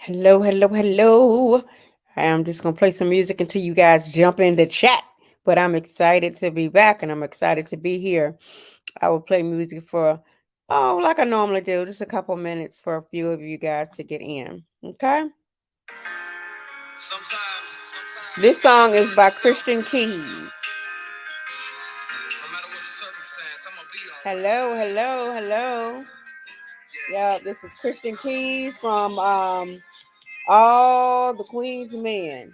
Hello, hello, hello. I'm just going to play some music until you guys jump in the chat. But I'm excited to be back and I'm excited to be here. I will play music for, like I normally do, just a couple minutes for a few of you guys to get in. Okay? This song is by Christian Keys. Hello, hello, hello. Yeah, this is Christian Keys from All the Queen's Men.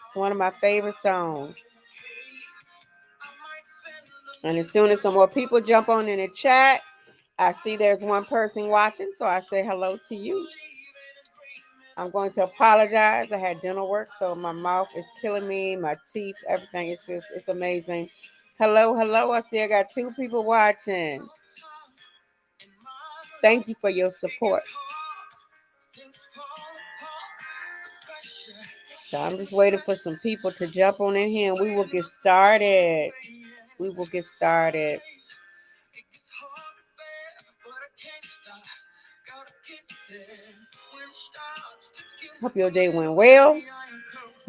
It's one of my favorite songs. And as soon as some more people jump on in the chat, I see there's one person watching, so I say hello to you. I'm going to apologize. I had dental work, so my mouth is killing me, my teeth, everything. It's amazing. Hello, hello. I see I got two people watching. Thank you for your support. So I'm just waiting for some people to jump on in here and we will get started. We will get started. Hope your day went well.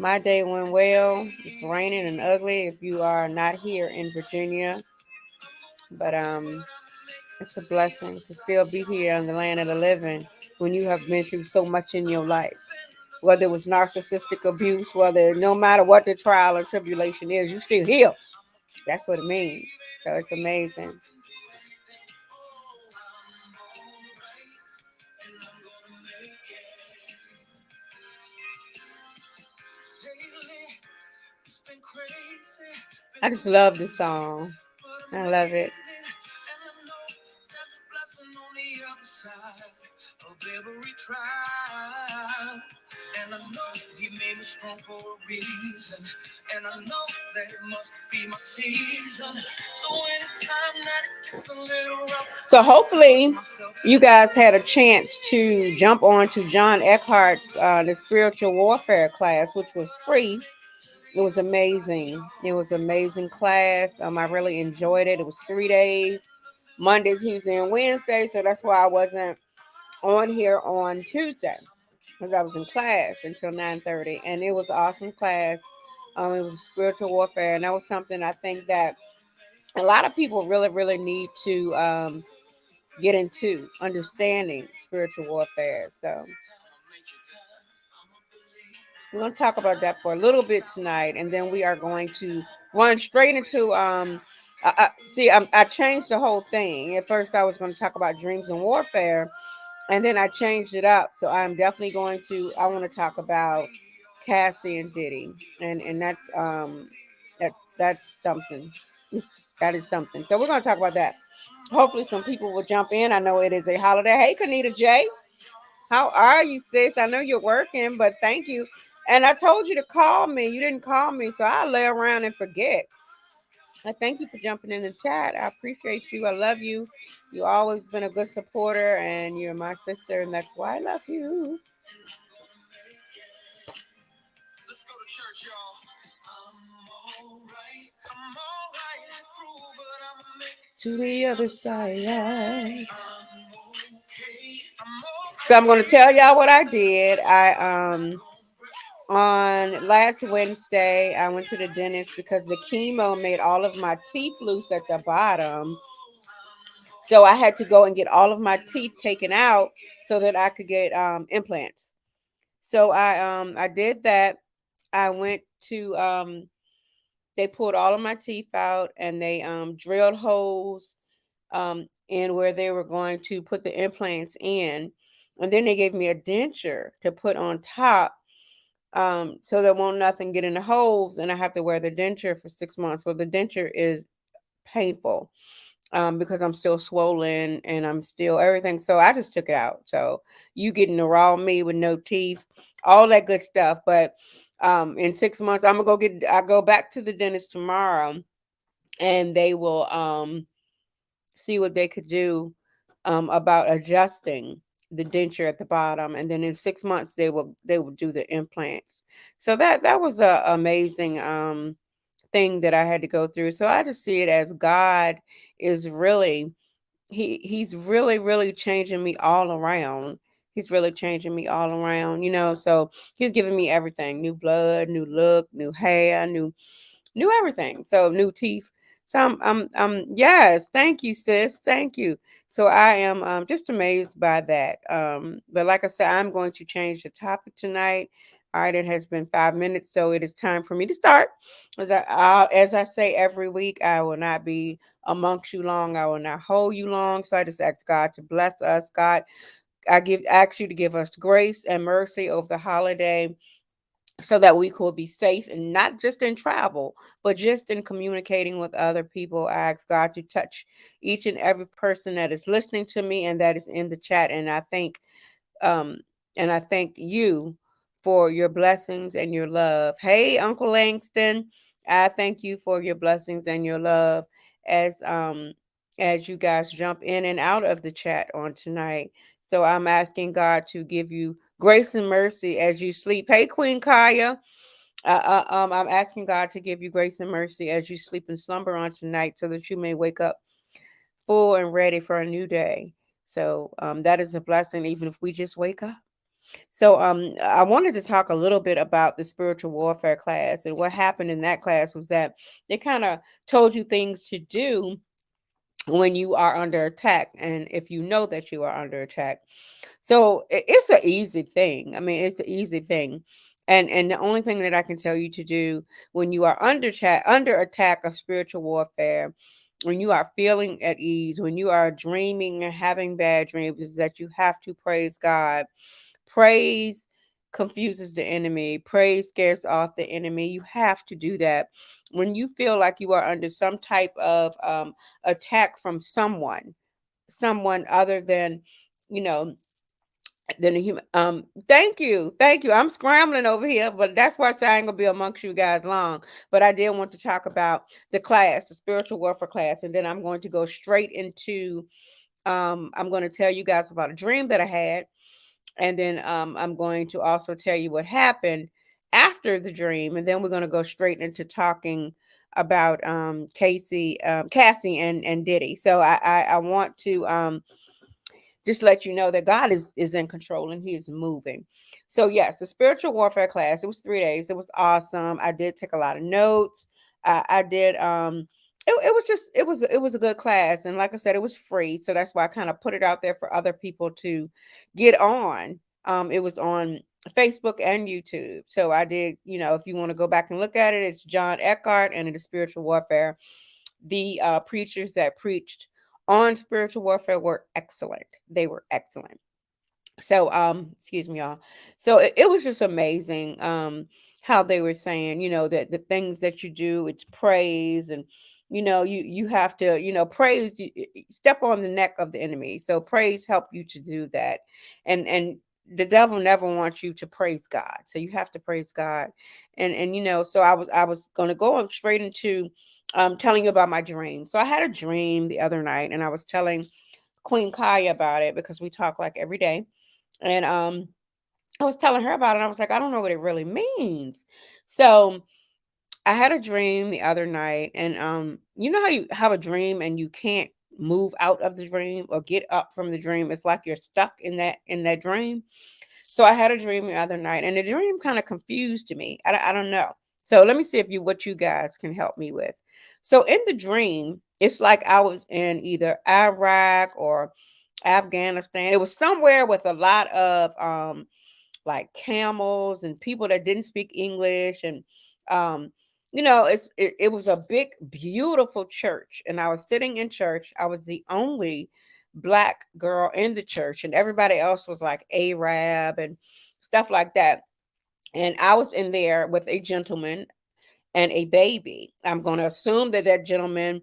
My day went well. It's raining and ugly if you are not here in Virginia. But it's a blessing to still be here on the land of the living when you have been through so much in your life. Whether it was narcissistic abuse, whether no matter what the trial or tribulation is, you still here. That's what it means. So it's amazing. I just love this song. I love it. And I know he made me strong for a reason. And I know that it must be my season. So anytime that it gets a little rough. So hopefully you guys had a chance to jump on to John Eckhart's the spiritual warfare class, which was free. It was amazing. It was an amazing class. I really enjoyed it. It was 3 days, Monday, Tuesday, and Wednesday. So that's why I wasn't on here on Tuesday because I was in class until 9:30, and it was an awesome class. It was spiritual warfare, and that was something I think that a lot of people really, really need to get into understanding spiritual warfare. So we're going to talk about that for a little bit tonight, and then we are going to run straight into I changed the whole thing. At first, I was going to talk about dreams and warfare, and then I changed it up. So I'm definitely going to. I want to talk about Cassie and Diddy, and that's something. That is something. So we're going to talk about that. Hopefully, some people will jump in. I know it is a holiday. Hey, Kanita J. How are you, sis? I know you're working, but thank you. And I told you to call me. You didn't call me, so I lay around and forget. I thank you for jumping in the chat. I appreciate you. I love you. You always been a good supporter, and you're my sister, and that's why I love you. Let's go to church, y'all. I'm all right. I'm all right. Through, but I'm to the other side. I'm okay. So I'm going to tell y'all what I did. I on last Wednesday I went to the dentist because the chemo made all of my teeth loose at the bottom. So I had to go and get all of my teeth taken out so that I could get implants. So I did that. I went to they pulled all of my teeth out and they drilled holes in where they were going to put the implants in. And then they gave me a denture to put on top so there won't nothing get in the holes and I have to wear the denture for 6 months. Well, the denture is painful because I'm still swollen and I'm still everything. So I just took it out. So you getting the raw me with no teeth, all that good stuff. But in 6 months, I go back to the dentist tomorrow and they will see what they could do about adjusting the denture at the bottom, and then in 6 months they will do the implants. So that was a amazing thing that I had to go through. So I just see it as God is really he's really changing me all around. He's really changing me all around, So he's giving me everything: new blood, new look, new hair, new everything. So new teeth. So yes, thank you, sis. Thank you. So I am just amazed by that. But like I said, I'm going to change the topic tonight. All right, it has been 5 minutes, so it is time for me to start. As I say every week, I will not be amongst you long. I will not hold you long. So I just ask God to bless us. God, ask you to give us grace and mercy over the holiday so that we could be safe, and not just in travel, but just in communicating with other people. I ask God to touch each and every person that is listening to me and that is in the chat. Um and I thank you for your blessings and your love. Hey, Uncle Langston, I thank you for your blessings and your love as you guys jump in and out of the chat on tonight. So I'm asking God to give you grace and mercy as you sleep. Hey, Queen Kaya. I'm asking God to give you grace and mercy as you sleep and slumber on tonight, so that you may wake up full and ready for a new day. So that is a blessing, even if we just wake up. So I wanted to talk a little bit about the spiritual warfare class. And what happened in that class was that they kind of told you things to do when you are under attack, and if you know that you are under attack. So it's an easy thing. I mean, it's an easy thing. And the only thing that I can tell you to do when you are under attack of spiritual warfare, when you are feeling at ease, when you are dreaming and having bad dreams, is that you have to praise God. Praise confuses the enemy. Praise scares off the enemy. You have to do that when you feel like you are under some type of attack from someone other than, you know than a human. Thank you. I'm scrambling over here, but that's why I say I ain't gonna be amongst you guys long. But I did want to talk about the class, the spiritual warfare class, and then I'm going to go straight into. I'm going to tell you guys about a dream that I had, and then I'm going to also tell you what happened after the dream, and then we're going to go straight into talking about Cassie and Diddy. So I want to just let you know that God is in control and He is moving. So yes, the spiritual warfare class. It was 3 days. It was awesome. I did take a lot of notes. I did. It was just it was a good class, and like I said, it was free. So that's why I kind of put it out there for other people to get on. It was on Facebook and YouTube. So I did. If you want to go back and look at it, it's John Eckhart and it is spiritual warfare. The preachers that preached on spiritual warfare were excellent. They were excellent. So excuse me, y'all. So it was just amazing how they were saying, that the things that you do, it's praise. And you have to, praise, step on the neck of the enemy. So praise help you to do that. And the devil never wants you to praise God, so you have to praise God. And so I was going to go straight into telling you about my dream. So I had a dream the other night, and I was telling Queen Kaya about it because we talk like every day. And I was telling her about it. And I was like, I don't know what it really means. So I had a dream the other night, and you know how you have a dream and you can't move out of the dream or get up from the dream. It's like you're stuck in that dream. So I had a dream the other night, and the dream kind of confused me. I don't know. So let me see if what you guys can help me with. So in the dream, it's like I was in either Iraq or Afghanistan. It was somewhere with a lot of like camels and people that didn't speak English. And um it was a big beautiful church, and I was sitting in church. I was the only black girl in the church, and everybody else was like Arab and stuff like that. And I was in there with a gentleman and a baby. I'm going to assume that that gentleman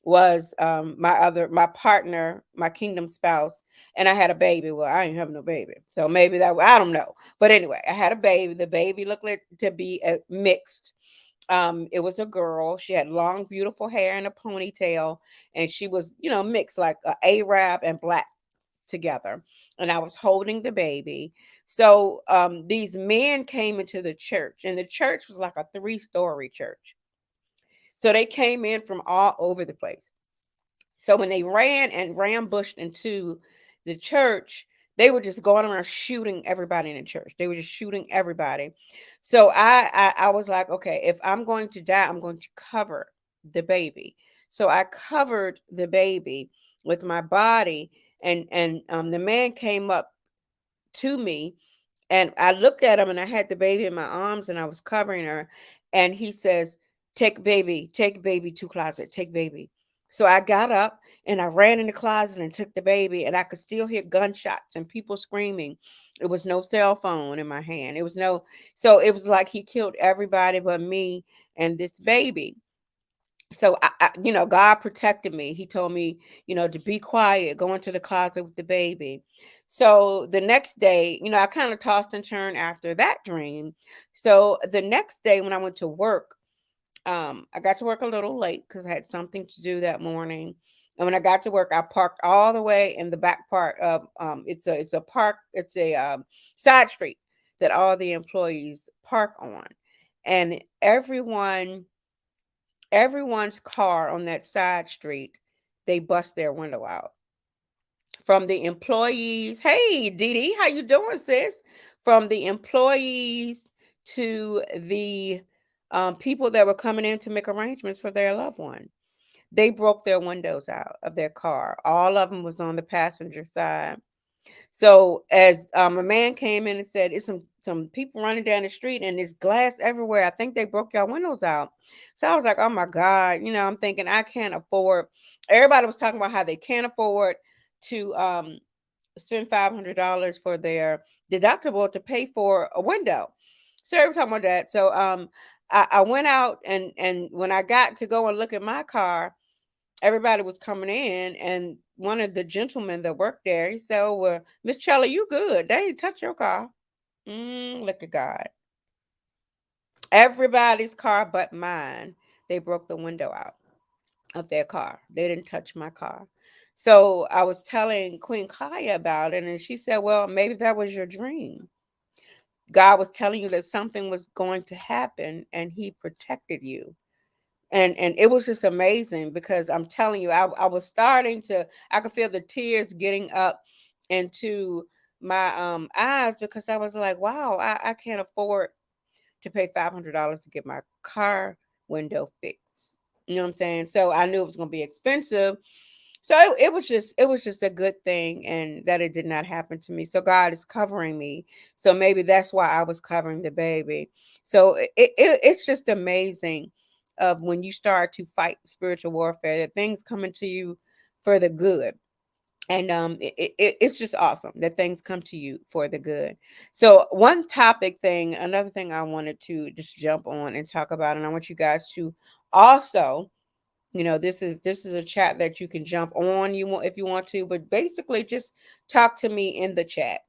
was my partner, my kingdom spouse, and I had a baby. Well, I ain't having no baby, so maybe that, I don't know. But anyway, I had a baby. The baby looked like to be mixed. It was a girl. She had long, beautiful hair and a ponytail, and she was, mixed like a Arab and black together. And I was holding the baby. So these men came into the church, and the church was like a 3-story church. So they came in from all over the place. So when they ran and rambushed into the church, They were just going around shooting everybody in the church. They were just shooting everybody. So I was like, okay, if I'm going to die, I'm going to cover the baby. So I covered the baby with my body, and the man came up to me, and I looked at him, and I had the baby in my arms, and I was covering her, and he says, take baby to closet, take baby." So I got up and I ran in the closet and took the baby, and I could still hear gunshots and people screaming. It was no cell phone in my hand. It was no, so it was like he killed everybody but me and this baby. So God protected me. He told me, to be quiet, go into the closet with the baby. So the next day, I kind of tossed and turned after that dream. So the next day when I went to work, I got to work a little late because I had something to do that morning. And when I got to work, I parked all the way in the back part of it's a park, it's a side street that all the employees park on. And everyone's car on that side street, they bust their window out. From the employees, hey Dee Dee, how you doing, sis? From the employees to the people that were coming in to make arrangements for their loved one, they broke their windows out of their car. All of them was on the passenger side. So as a man came in and said, "It's some people running down the street and there's glass everywhere. I think they broke your windows out." So I was like, "Oh my God!" I'm thinking I can't afford. Everybody was talking about how they can't afford to spend $500 for their deductible to pay for a window. So every time about that. So I went out, and when I got to go and look at my car, everybody was coming in, and one of the gentlemen that worked there, he said, "Oh, well, Miss Chella, you good? They ain't touch your car." Look at God. Everybody's car but mine, they broke the window out of their car. They didn't touch my car. So I was telling Queen Kaya about it, and she said, "Well, maybe that was your dream. God was telling you that something was going to happen, and He protected you." And it was just amazing because I'm telling you, I was starting to, I could feel the tears getting up into my eyes, because I was like, wow, I can't afford to pay $500 to get my car window fixed. You know what I'm saying? So I knew it was going to be expensive. So it was just a good thing, and that it did not happen to me. So God is covering me. So maybe that's why I was covering the baby. So it's just amazing of when you start to fight spiritual warfare, that things come into you for the good. And it's just awesome that things come to you for the good. So another thing I wanted to just jump on and talk about, and I want you guys to also, this is a chat that you can jump on, you want, if you want to, but basically just talk to me in the chat.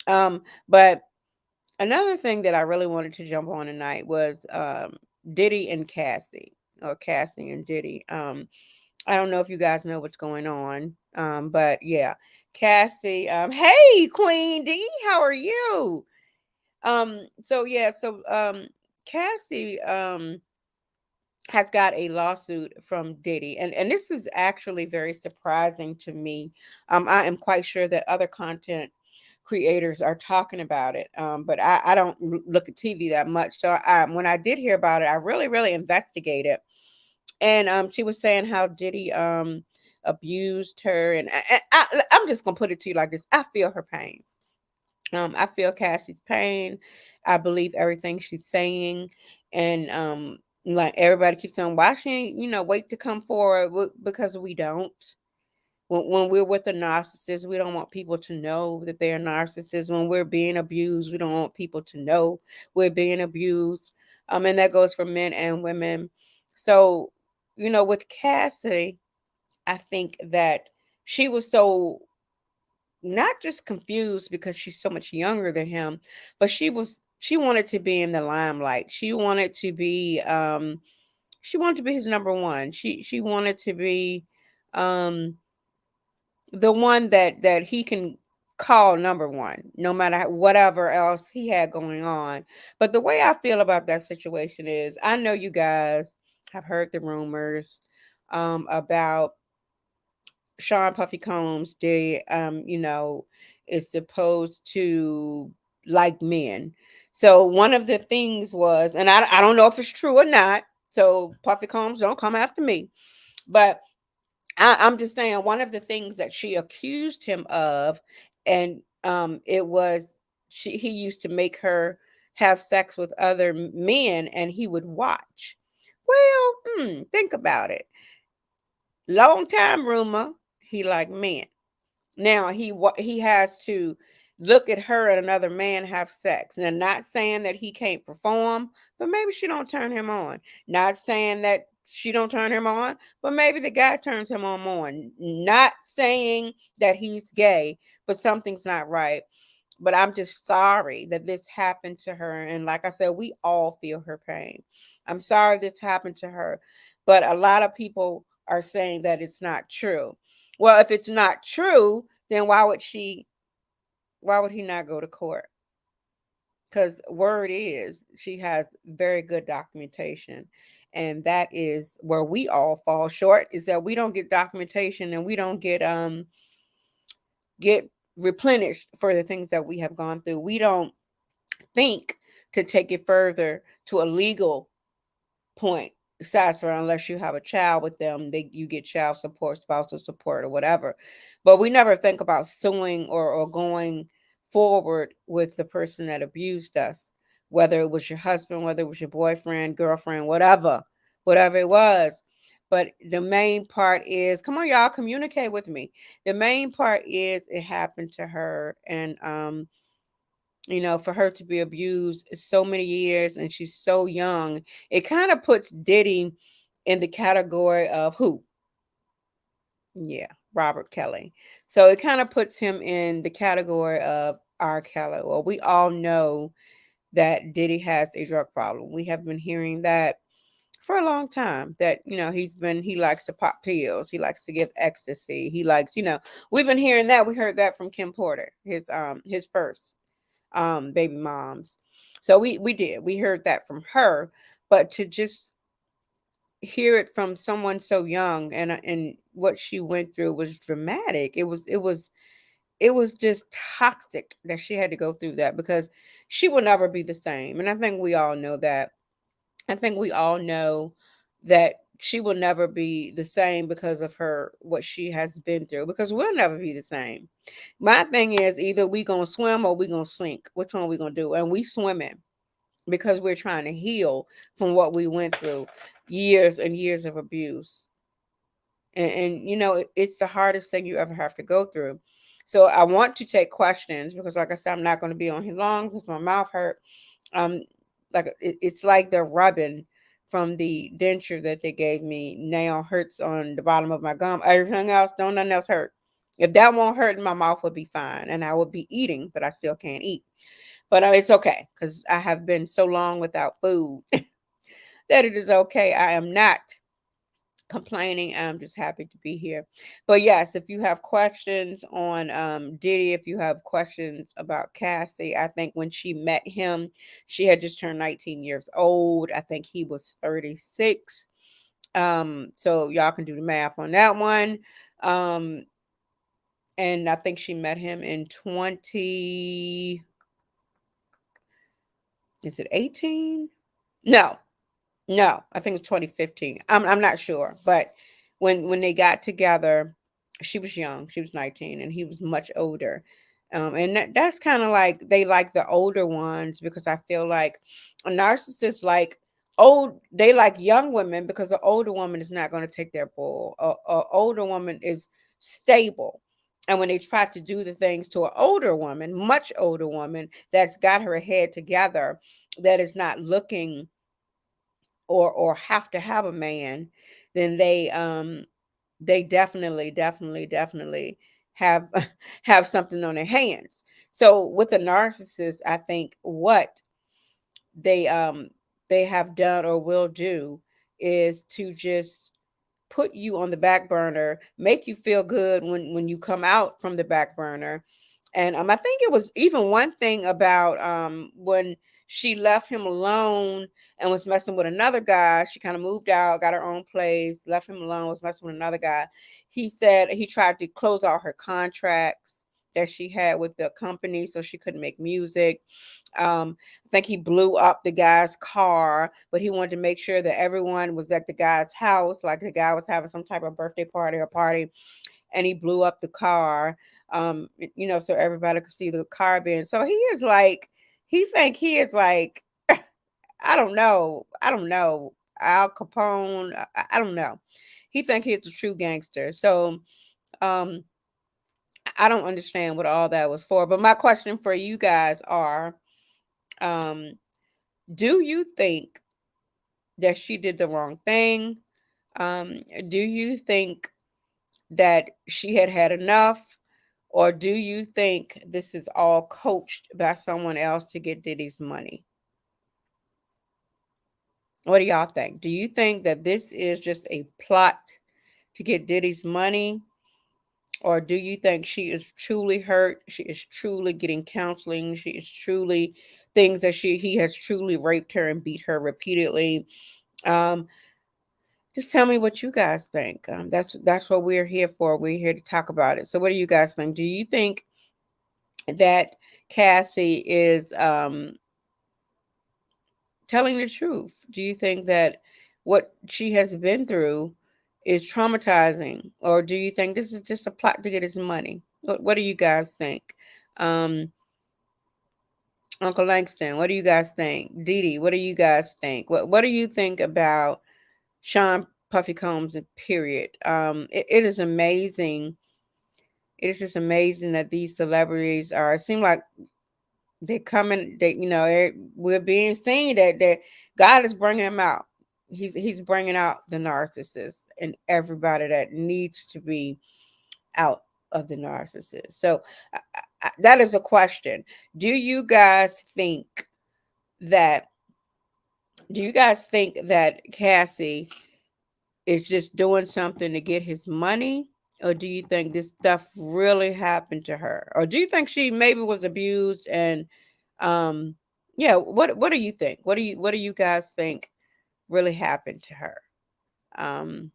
But another thing that I really wanted to jump on tonight was Diddy and Cassie, or Cassie and Diddy. I don't know if you guys know what's going on. But yeah, Cassie, hey Queen D, how are you? So Cassie has got a lawsuit from Diddy, and this is actually very surprising to me. I am quite sure that other content creators are talking about it, but I don't look at TV that much. So when I did hear about it, I really, really investigated, and she was saying how Diddy abused her, and I'm just gonna put it to you like this: I feel her pain. I feel Cassie's pain. I believe everything she's saying, and like everybody keeps saying, why she ain't, wait to come forward? Because we don't. When we're with a narcissist, we don't want people to know that they're narcissists. When we're being abused, we don't want people to know we're being abused. And that goes for men and women. So, with Cassie, I think that she was so, not just confused because she's so much younger than him, but she wanted to be in the limelight. She wanted to be his number one. She wanted to be um the one that he can call number one, no matter whatever else he had going on. But the way I feel about that situation is, I know you guys have heard the rumors about Sean Puffy Combs, is supposed to like men. So one of the things was, and I don't know if it's true or not. So Puffy Combs, don't come after me. But I'm just saying one of the things that she accused him of, and it was he used to make her have sex with other men, and he would watch. Well, think about it. Long time rumor, he liked men. Now he has to look at her and another man have sex. Now, not saying that he can't perform, but maybe she don't turn him on. Not saying that she don't turn him on, but maybe the guy turns him on more. Not saying that he's gay, but something's not right. But I'm just sorry that this happened to her. And like I said, we all feel her pain. I'm sorry this happened to her. But a lot of people are saying that it's not true. Well, if it's not true, then why would he not go to court? Because word is she has very good documentation. And that is where we all fall short, is that we don't get documentation, and we don't get replenished for the things that we have gone through. We don't think to take it further to a legal point. Besides, for unless you have a child with them, you get child support, spousal support, or whatever. But we never think about suing or going forward with the person that abused us, whether it was your husband, whether it was your boyfriend, girlfriend, whatever it was. But the main part is, come on, y'all, communicate with me. The main part is it happened to her, and for her to be abused so many years and she's so young, it kind of puts Diddy in the category of who? Yeah, Robert Kelly. So it kind of puts him in the category of R. Kelly. Well, we all know that Diddy has a drug problem. We have been hearing that for a long time, that he likes to pop pills, he likes to give ecstasy, he likes, we've been hearing that. We heard that from Kim Porter, his first baby moms. So we heard that from her, but to just hear it from someone so young, and what she went through was dramatic. It was just toxic that she had to go through that, because she will never be the same. And I think we all know that. I think we all know that she will never be the same because of her, what she has been through, because we'll never be the same. My thing is, either we gonna swim or we gonna sink. Which one we gonna do? And we swimming, because we're trying to heal from what we went through, years and years of abuse. And it's the hardest thing you ever have to go through. So I want to take questions, because like I said, I'm not going to be on here long because my mouth hurt. um it's like the rubbing from the denture that they gave me now hurts on the bottom of my gum. Everything else, don't nothing else hurt. If that won't hurt, my mouth would be fine, and I would be eating, but I still can't eat. But it's okay, because I have been so long without food that it is okay. I am not complaining. I'm just happy to be here. But yes, if you have questions on Diddy, if you have questions about Cassie, I think when she met him, she had just turned 19 years old. I think he was 36. So y'all can do the math on that one. Um, and I think she met him in 20, is it 18? No, No, I think it was 2015. I'm not sure, but when they got together, she was young. She was 19, and he was much older. And that's kind of like they like the older ones, because I feel like a narcissist they like young women, because the older woman is not going to take their bull. A older woman is stable. And when they try to do the things to an older woman, much older woman, that's got her head together, that is not looking or have to have a man, then they definitely have have something on their hands. So with a narcissist, I think what they um they have done or will do is to just put you on the back burner, make you feel good when you come out from the back burner. And I think it was even one thing about when she left him alone and was messing with another guy. She kind of moved out, got her own place, left him alone, was messing with another guy. He said he tried to close out her contracts that she had with the company, so she couldn't make music. I think he blew up the guy's car, but he wanted to make sure that everyone was at the guy's house, like the guy was having some type of birthday party or party, and he blew up the car. So everybody could see the car being. So he is like, he think he is like, I don't know, Al Capone. I don't know. He think he's a true gangster. So um, I don't understand what all that was for. But my question for you guys are, um, do you think that she did the wrong thing? Do you think that she had had enough? Or do you think this is all coached by someone else to get Diddy's money? What do y'all think? Do you think that this is just a plot to get Diddy's money? Or do you think she is truly hurt? She is truly getting counseling. She is truly things that he has truly raped her and beat her repeatedly. Um, just tell me what you guys think. That's what we're here for. We're here to talk about it. So, what do you guys think? Do you think that Cassie is telling the truth? Do you think that what she has been through is traumatizing, or do you think this is just a plot to get his money? What do you guys think? Um, Uncle Langston, what do you guys think? Dee Dee, what do you guys think? What do you think about Sean Puffy Combs? Period. It is amazing. It is just amazing that these celebrities are. It seems like they're coming. We're being seen that God is bringing them out. He's bringing out the narcissists and everybody that needs to be out of the narcissist. So that is a question. Do you guys think that? Do you guys think that Cassie is just doing something to get his money? Or do you think this stuff really happened to her? Or do you think she maybe was abused and um yeah, what do you think? What do you guys think really happened to her? Um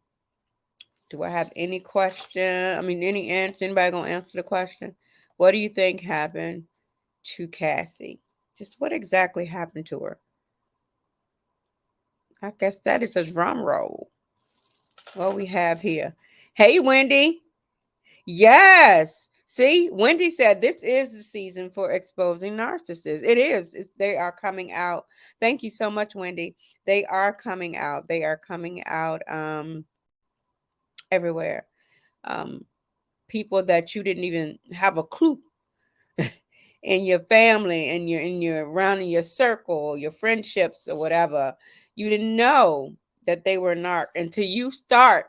do I have any question? I mean any answer? Anybody gonna answer the question? What do you think happened to Cassie? Just what exactly happened to her? I guess that is a drum roll. What we have here. Hey Wendy. Yes. See, Wendy said this is the season for exposing narcissists. It is. They are coming out. Thank you so much, Wendy. They are coming out. They are coming out everywhere. Um, People that you didn't even have a clue in your family and your around in your circle, your friendships or whatever. You didn't know that they were narc until you start.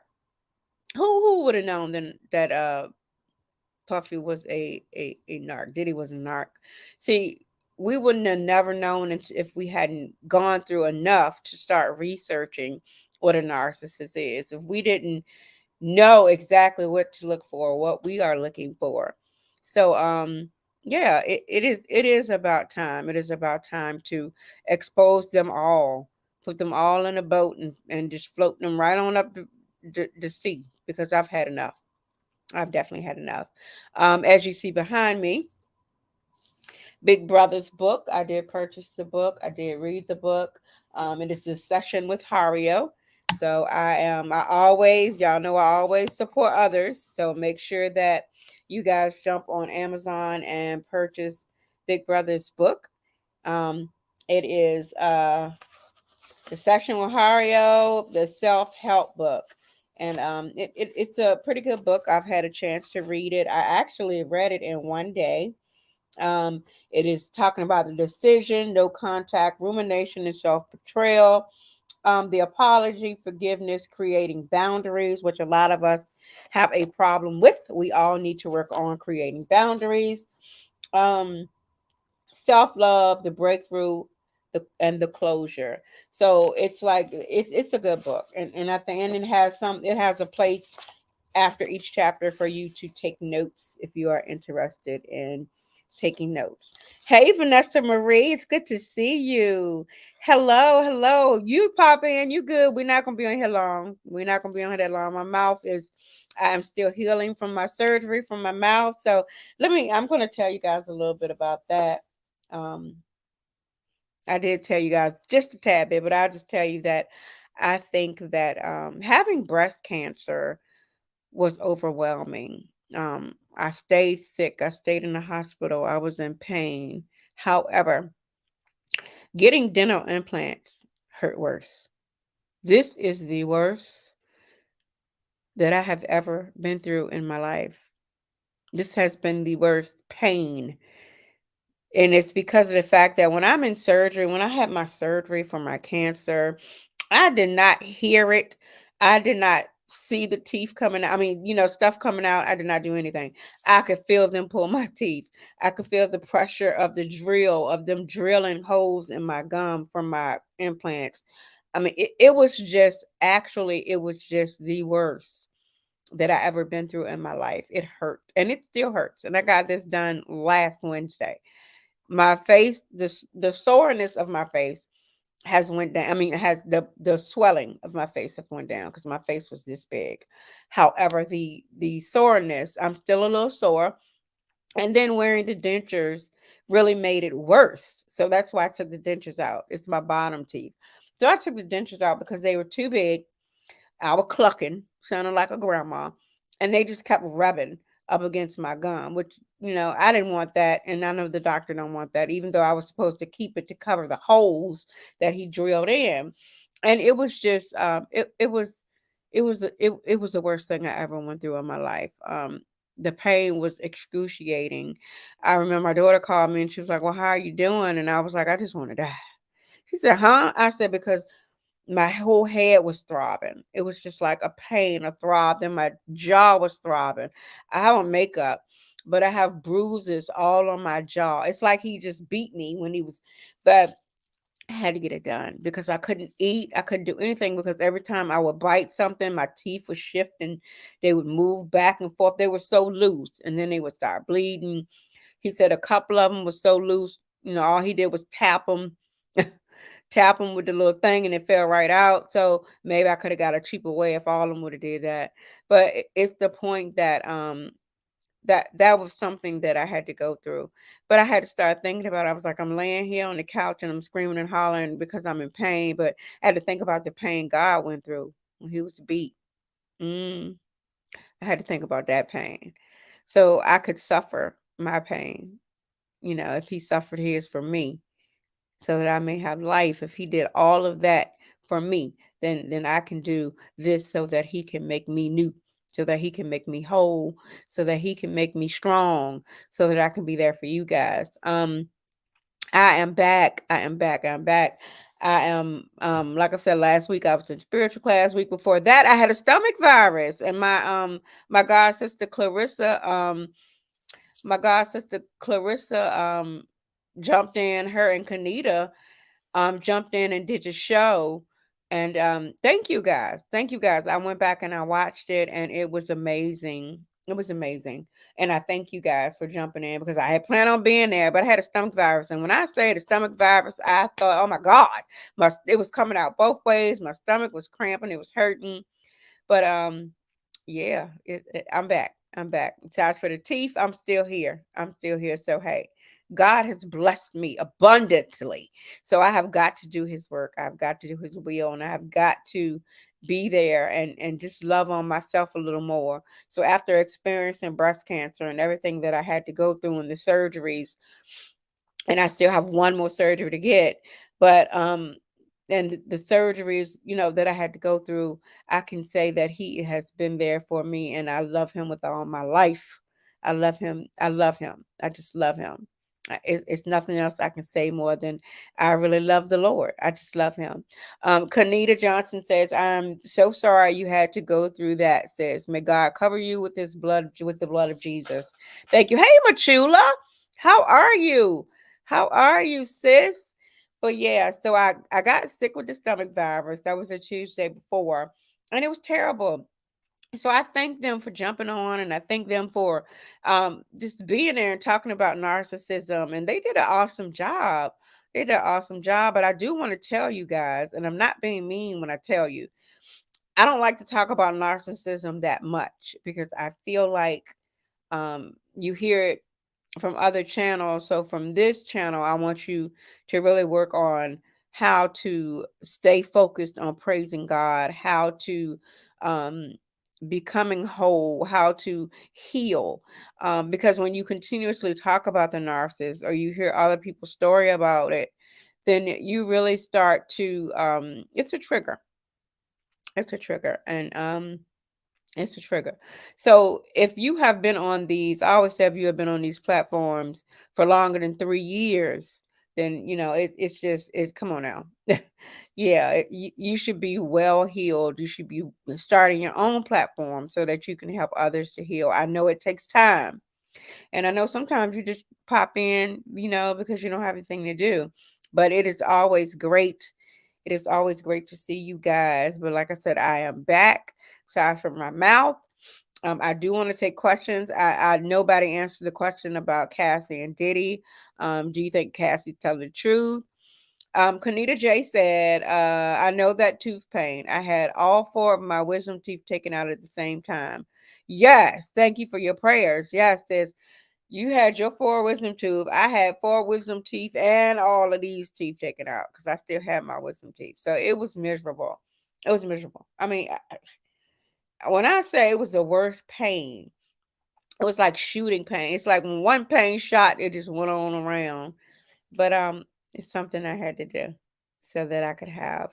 Who would have known then that Puffy was a narc. Diddy was a narc. See, we wouldn't have never known if we hadn't gone through enough to start researching what a narcissist is. If we didn't know exactly what to look for, what we are looking for. So yeah, it is about time. It is about time to expose them all, put them all in a boat and just float them right on up the sea because I've had enough. I've definitely had enough. As you see behind me, Big Brother's book. I did purchase the book. I did read the book. It is a session with Hario. So I always, y'all know I always support others. So make sure that you guys jump on Amazon and purchase Big Brother's book. It is the session with Hario, the self-help book. And it's a pretty good book. I've had a chance to read it. I actually read it in one day. It is talking about the decision, no contact, rumination, and self-betrayal. The apology, forgiveness, creating boundaries, which a lot of us have a problem with. We all need to work on creating boundaries. Um, Self-love, the breakthrough, and the closure. So it's like it's a good book, and I think and it has a place after each chapter for you to take notes if you are interested in taking notes. Hey Vanessa Marie, it's good to see you. Hello. You pop in, you good. We're not gonna be on here long. We're not gonna be on here that long. My mouth is I'm still healing from my surgery from my mouth. So I'm going to tell you guys a little bit about that. Um, I did tell you guys just a tad bit, but I'll just tell you that I think that having breast cancer was overwhelming. I stayed sick. I stayed in the hospital. I was in pain. However, getting dental implants hurt worse. This is the worst that I have ever been through in my life. This has been the worst pain. And it's because of the fact that when I'm in surgery, when I had my surgery for my cancer, I did not hear it. I did not see the teeth coming out. I mean, stuff coming out. I did not do anything. I could feel them pull my teeth. I could feel the pressure of the drill, of them drilling holes in my gum from my implants. I mean, it was just the worst that I ever been through in my life. It hurt and it still hurts. And I got this done last Wednesday. My face, the soreness of my face has went down. I mean, it has the swelling of my face has went down because my face was this big. However, the soreness, I'm still a little sore. And then wearing the dentures really made it worse. So that's why I took the dentures out. It's my bottom teeth. So I took the dentures out because they were too big. I was clucking, sounding like a grandma, and they just kept rubbing up against my gum, which I didn't want that, and I know the doctor don't want that, even though I was supposed to keep it to cover the holes that he drilled in, and it was just it was the worst thing I ever went through in my life. The pain was excruciating. I remember my daughter called me and she was like, "Well, how are you doing?" And I was like, "I just want to die." She said, "Huh?" I said, "Because my whole head was throbbing. It was just like a pain, a throb. Then my jaw was throbbing. I have on makeup, but I have bruises all on my jaw. It's like he just beat me when he was, but I had to get it done because I couldn't eat. I couldn't do anything because every time I would bite something, my teeth would shift and they would move back and forth. They were so loose and then they would start bleeding. He said a couple of them was so loose, all he did was tap them tap them with the little thing and it fell right out. So maybe I could have got a cheaper way if all of them would have did that. But it's the point that that was something that I had to go through. But I had to start thinking about it. I was like, I'm laying here on the couch and I'm screaming and hollering because I'm in pain. But I had to think about the pain God went through when he was beat. Mm, I had to think about that pain. So I could suffer my pain, if he suffered his for me so that I may have life. If he did all of that for me, then I can do this so that he can make me new, so that he can make me whole, so that he can make me strong, so that I can be there for you guys. I am back. I am back. I'm back. I am like I said last week I was in spiritual class. Week before that I had a stomach virus and my god sister Clarissa jumped in, her and Kanita jumped in and did the show. And thank you guys. Thank you guys. I went back and I watched it and it was amazing. It was amazing. And I thank you guys for jumping in because I had planned on being there, but I had a stomach virus. And when I say the stomach virus, I thought, oh my God, it was coming out both ways. My stomach was cramping, it was hurting. But yeah, I'm back. I'm back. As for the teeth, I'm still here. I'm still here. So hey, God has blessed me abundantly. So I have got to do his work. I've got to do his will and I have got to be there and just love on myself a little more. So after experiencing breast cancer and everything that I had to go through in the surgeries, and I still have one more surgery to get. But and the surgeries, that I had to go through, I can say that he has been there for me and I love him with all my life. I love him. I love him. I just love him. It's nothing else I can say more than I really love the Lord. I just love him. Kanita Johnson says, "I'm so sorry you had to go through that." Says, "May God cover you with His blood, with the blood of Jesus." Thank you. Hey, Machula, how are you? How are you, sis? But yeah, so I got sick with the stomach virus. That was a Tuesday before, and it was terrible. So I thank them for jumping on and I thank them for just being there and talking about narcissism. And they did an awesome job. They did an awesome job. But I do want to tell you guys, and I'm not being mean when I tell you, I don't like to talk about narcissism that much because I feel like you hear it from other channels. So from this channel, I want you to really work on how to stay focused on praising God, how to um, becoming whole, how to heal. Because when you continuously talk about the narcissist or you hear other people's story about it, then you really start to it's a trigger. It's a trigger. And it's a trigger. So if you have been on these, I always say if you have been on these platforms for longer than 3 years, then it's just it. Come on now, yeah, you should be well healed. You should be starting your own platform so that you can help others to heal. I know it takes time, and I know sometimes you just pop in, because you don't have anything to do. But it is always great. It is always great to see you guys. But like I said, I am back. Aside from my mouth. I do want to take questions. I nobody answered the question about Cassie and Diddy. Do you think Cassie's telling the truth? Kanita J said, I know that tooth pain. I had all four of my wisdom teeth taken out at the same time. Yes, thank you for your prayers. Yes, sis. You had your four wisdom tooth. I had four wisdom teeth and all of these teeth taken out because I still had my wisdom teeth. So it was miserable. It was miserable. I mean, when I say it was the worst pain, it was like shooting pain. It's like when one pain shot, it just went on around. But it's something I had to do so that I could have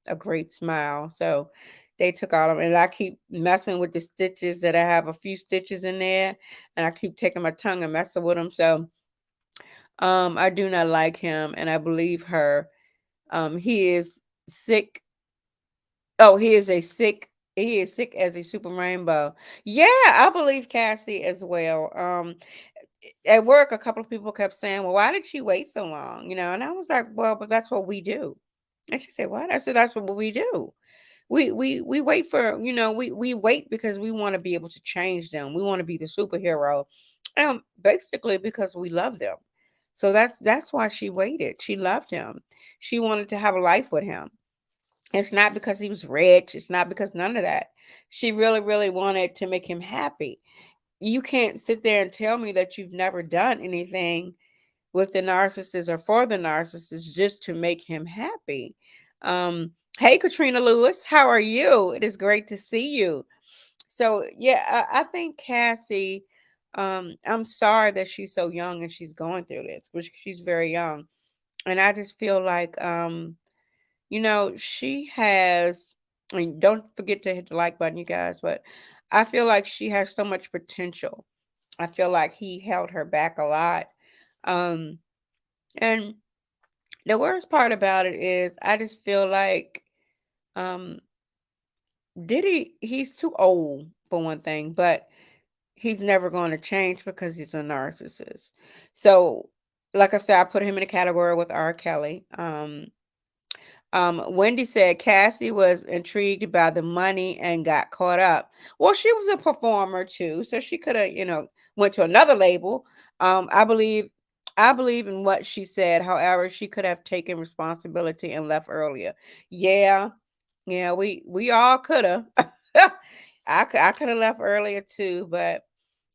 a great smile. So they took all of them, and I keep messing with the stitches that I have a few stitches in there, and I keep taking my tongue and messing with them. So I do not like him, and I believe her. He is sick. Oh, he is sick as a super rainbow. Yeah, I believe Cassie as well. At work, a couple of people kept saying, "Well, why did she wait so long?" And I was like, "Well, but that's what we do." And she said, "What?" I said, "That's what we do. We wait for we wait because we want to be able to change them. We want to be the superhero, basically because we love them. So that's why she waited. She loved him. She wanted to have a life with him. It's not because he was rich. It's not because none of that. She really, really wanted to make him happy. You can't sit there and tell me that you've never done anything with the narcissist or for the narcissist just to make him happy. Hey, Katrina Lewis, how are you? It is great to see you. So, yeah, I think Cassie, I'm sorry that she's so young and she's going through this, which she's very young. And I just feel like, she has, I mean, don't forget to hit the like button, you guys, but I feel like she has so much potential. I feel like he held her back a lot. Um, and the worst part about it is I just feel like um Diddy, he's too old for one thing, but he's never going to change because he's a narcissist. So, like I said, I put him in a category with R. Kelly. Wendy said Cassie was intrigued by the money and got caught up. Well, she was a performer too, so she could have, went to another label. I believe, I believe in what she said. However, she could have taken responsibility and left earlier. Yeah, yeah, we all could have. I could have left earlier too, but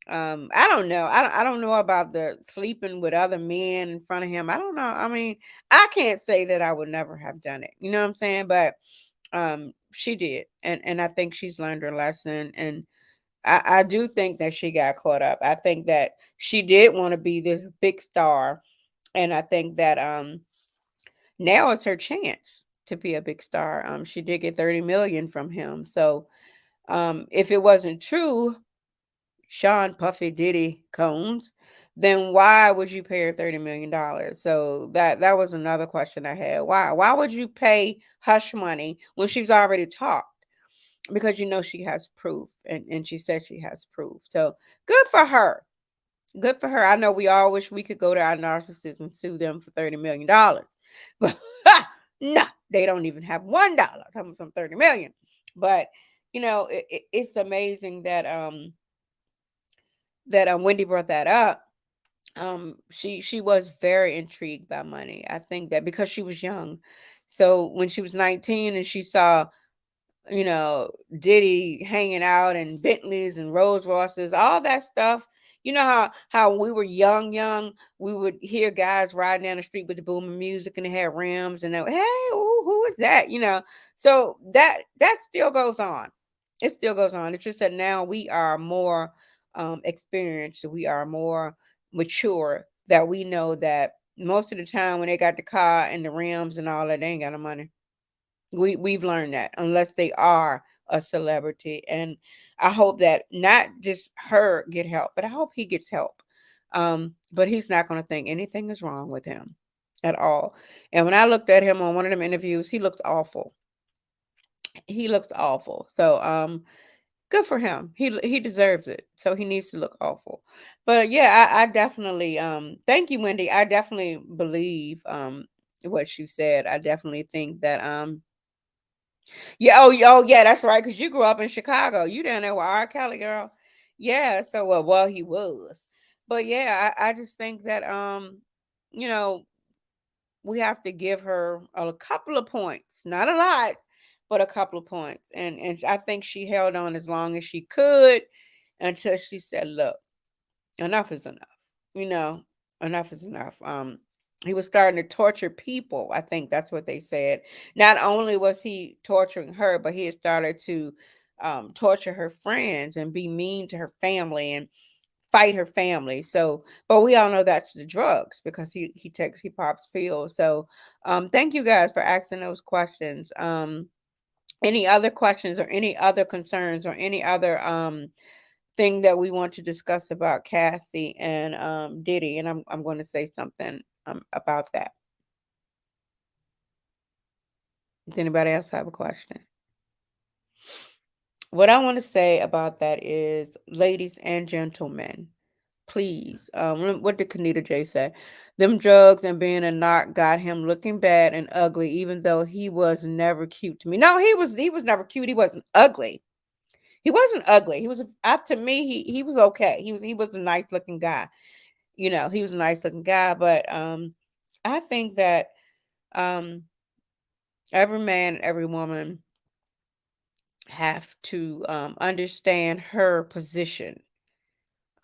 I don't know. I don't know about the sleeping with other men in front of him. I don't know. I mean, I can't say that I would never have done it. You know what I'm saying? But she did. And I think she's learned her lesson. And I do think that she got caught up. I think that she did want to be this big star. And I think that now is her chance to be a big star. She did get 30 million from him. So if it wasn't true, Sean Puffy Diddy Combs, then why would you pay her $30 million? So that was another question I had. Why would you pay hush money when she's already talked? Because she has proof, and she said she has proof. So good for her. Good for her. I know we all wish we could go to our narcissists and sue them for $30 million, but no, they don't even have $1. Talking some 30 million. But it's amazing that Wendy brought that up. She was very intrigued by money. I think that because she was young. So when she was 19 and she saw Diddy hanging out in Bentleys and Rolls Royces, all that stuff. You know how we were young, we would hear guys riding down the street with the booming music and they had rims and they, hey, who is that? So that still goes on. It still goes on. It's just that now we are more experienced, we are more mature, that we know that most of the time when they got the car and the rims and all that, they ain't got no money. We've learned that unless they are a celebrity. And I hope that not just her get help, but I hope he gets help. But he's not going to think anything is wrong with him at all. And when I looked at him on one of them interviews, he looks awful. He looks awful. So good for him. He deserves it. So he needs to look awful. But yeah, I definitely thank you, Wendy. I definitely believe what you said. I definitely think that yeah, oh yeah, that's right. Cause you grew up in Chicago. You down there with R. Kelly, girl. Yeah. So well, he was, but yeah, I just think that you know, we have to give her a couple of points, not a lot, but a couple of points, and I think she held on as long as she could until she said, "Look, enough is enough." You know, enough is enough. He was starting to torture people. I think that's what they said. Not only was he torturing her, but he had started to torture her friends and be mean to her family and fight her family. So, but we all know that's the drugs because he pops pills. So, thank you guys for asking those questions. Any other questions or any other concerns or any other thing that we want to discuss about Cassie and Diddy, and I'm going to say something about that. Does anybody else have a question? What I want to say about that is, ladies and gentlemen, please, what did Kanita J say? Them drugs and being a narc got him looking bad and ugly, even though he was never cute to me. No, he was never cute. He wasn't ugly. He wasn't ugly. He was to me. He was okay. He was a nice looking guy. He was a nice looking guy, but I think that um every man, every woman have to understand her position.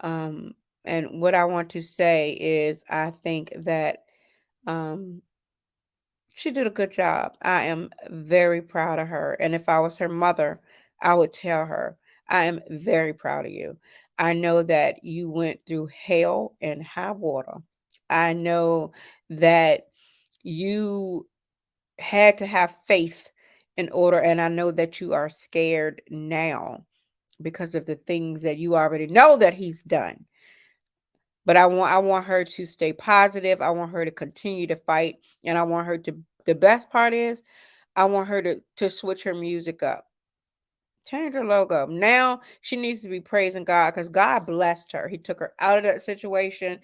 Um and what I want to say is I think that um she did a good job. I am very proud of her. And if I was her mother, I would tell her, I am very proud of you. I know that you went through hell and high water. I know that you had to have faith in order, and I know that you are scared now because of the things that you already know that he's done. But I want her to stay positive. I want her to continue to fight, and I want her to, the best part is I want her to switch her music up. Change her logo. Now she needs to be praising God because God blessed her. He took her out of that situation.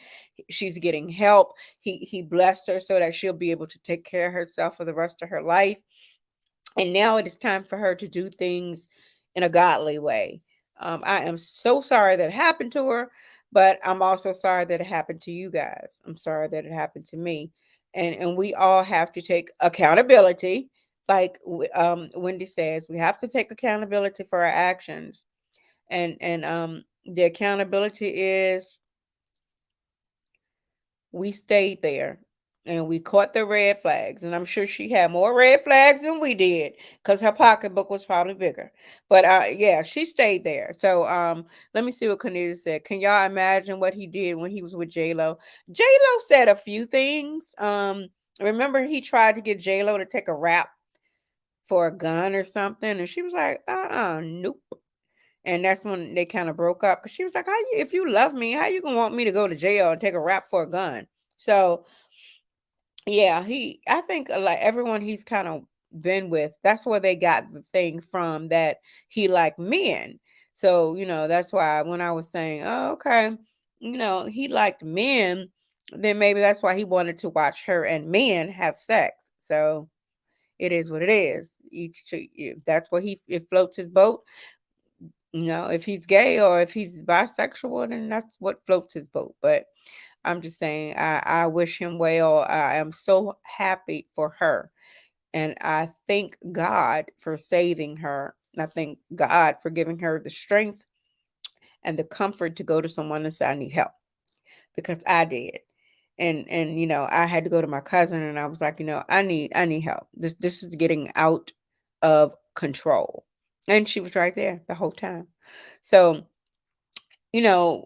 She's getting help. He blessed her so that she'll be able to take care of herself for the rest of her life. And now it is time for her to do things in a godly way. I am so sorry that it happened to her, but I'm also sorry that it happened to you guys. I'm sorry that it happened to me, and we all have to take accountability. Like Wendy says, we have to take accountability for our actions, and the accountability is we stayed there and we caught the red flags. And I'm sure she had more red flags than we did because her pocketbook was probably bigger. But yeah, she stayed there. So let me see what Cornelia said. Can y'all imagine what he did when he was with J Lo? J Lo said a few things. Remember he tried to get J Lo to take a rap for a gun or something, and she was like, nope. And that's when they kind of broke up because she was like, "How you? If you love me, how you gonna want me to go to jail and take a rap for a gun?" So yeah, I think like everyone he's kind of been with, that's where they got the thing from that he liked men. So that's why when I was saying, "Oh, okay," he liked men, then maybe that's why he wanted to watch her and men have sex. So it is what it is. If that's what it floats his boat. If he's gay or if he's bisexual, then that's what floats his boat. But I'm just saying, I wish him well. I am so happy for her. And I thank God for saving her. And I thank God for giving her the strength and the comfort to go to someone and say, I need help, because I did. And I had to go to my cousin and I was like, I need help. This is getting out of control. And she was right there the whole time. So, you know,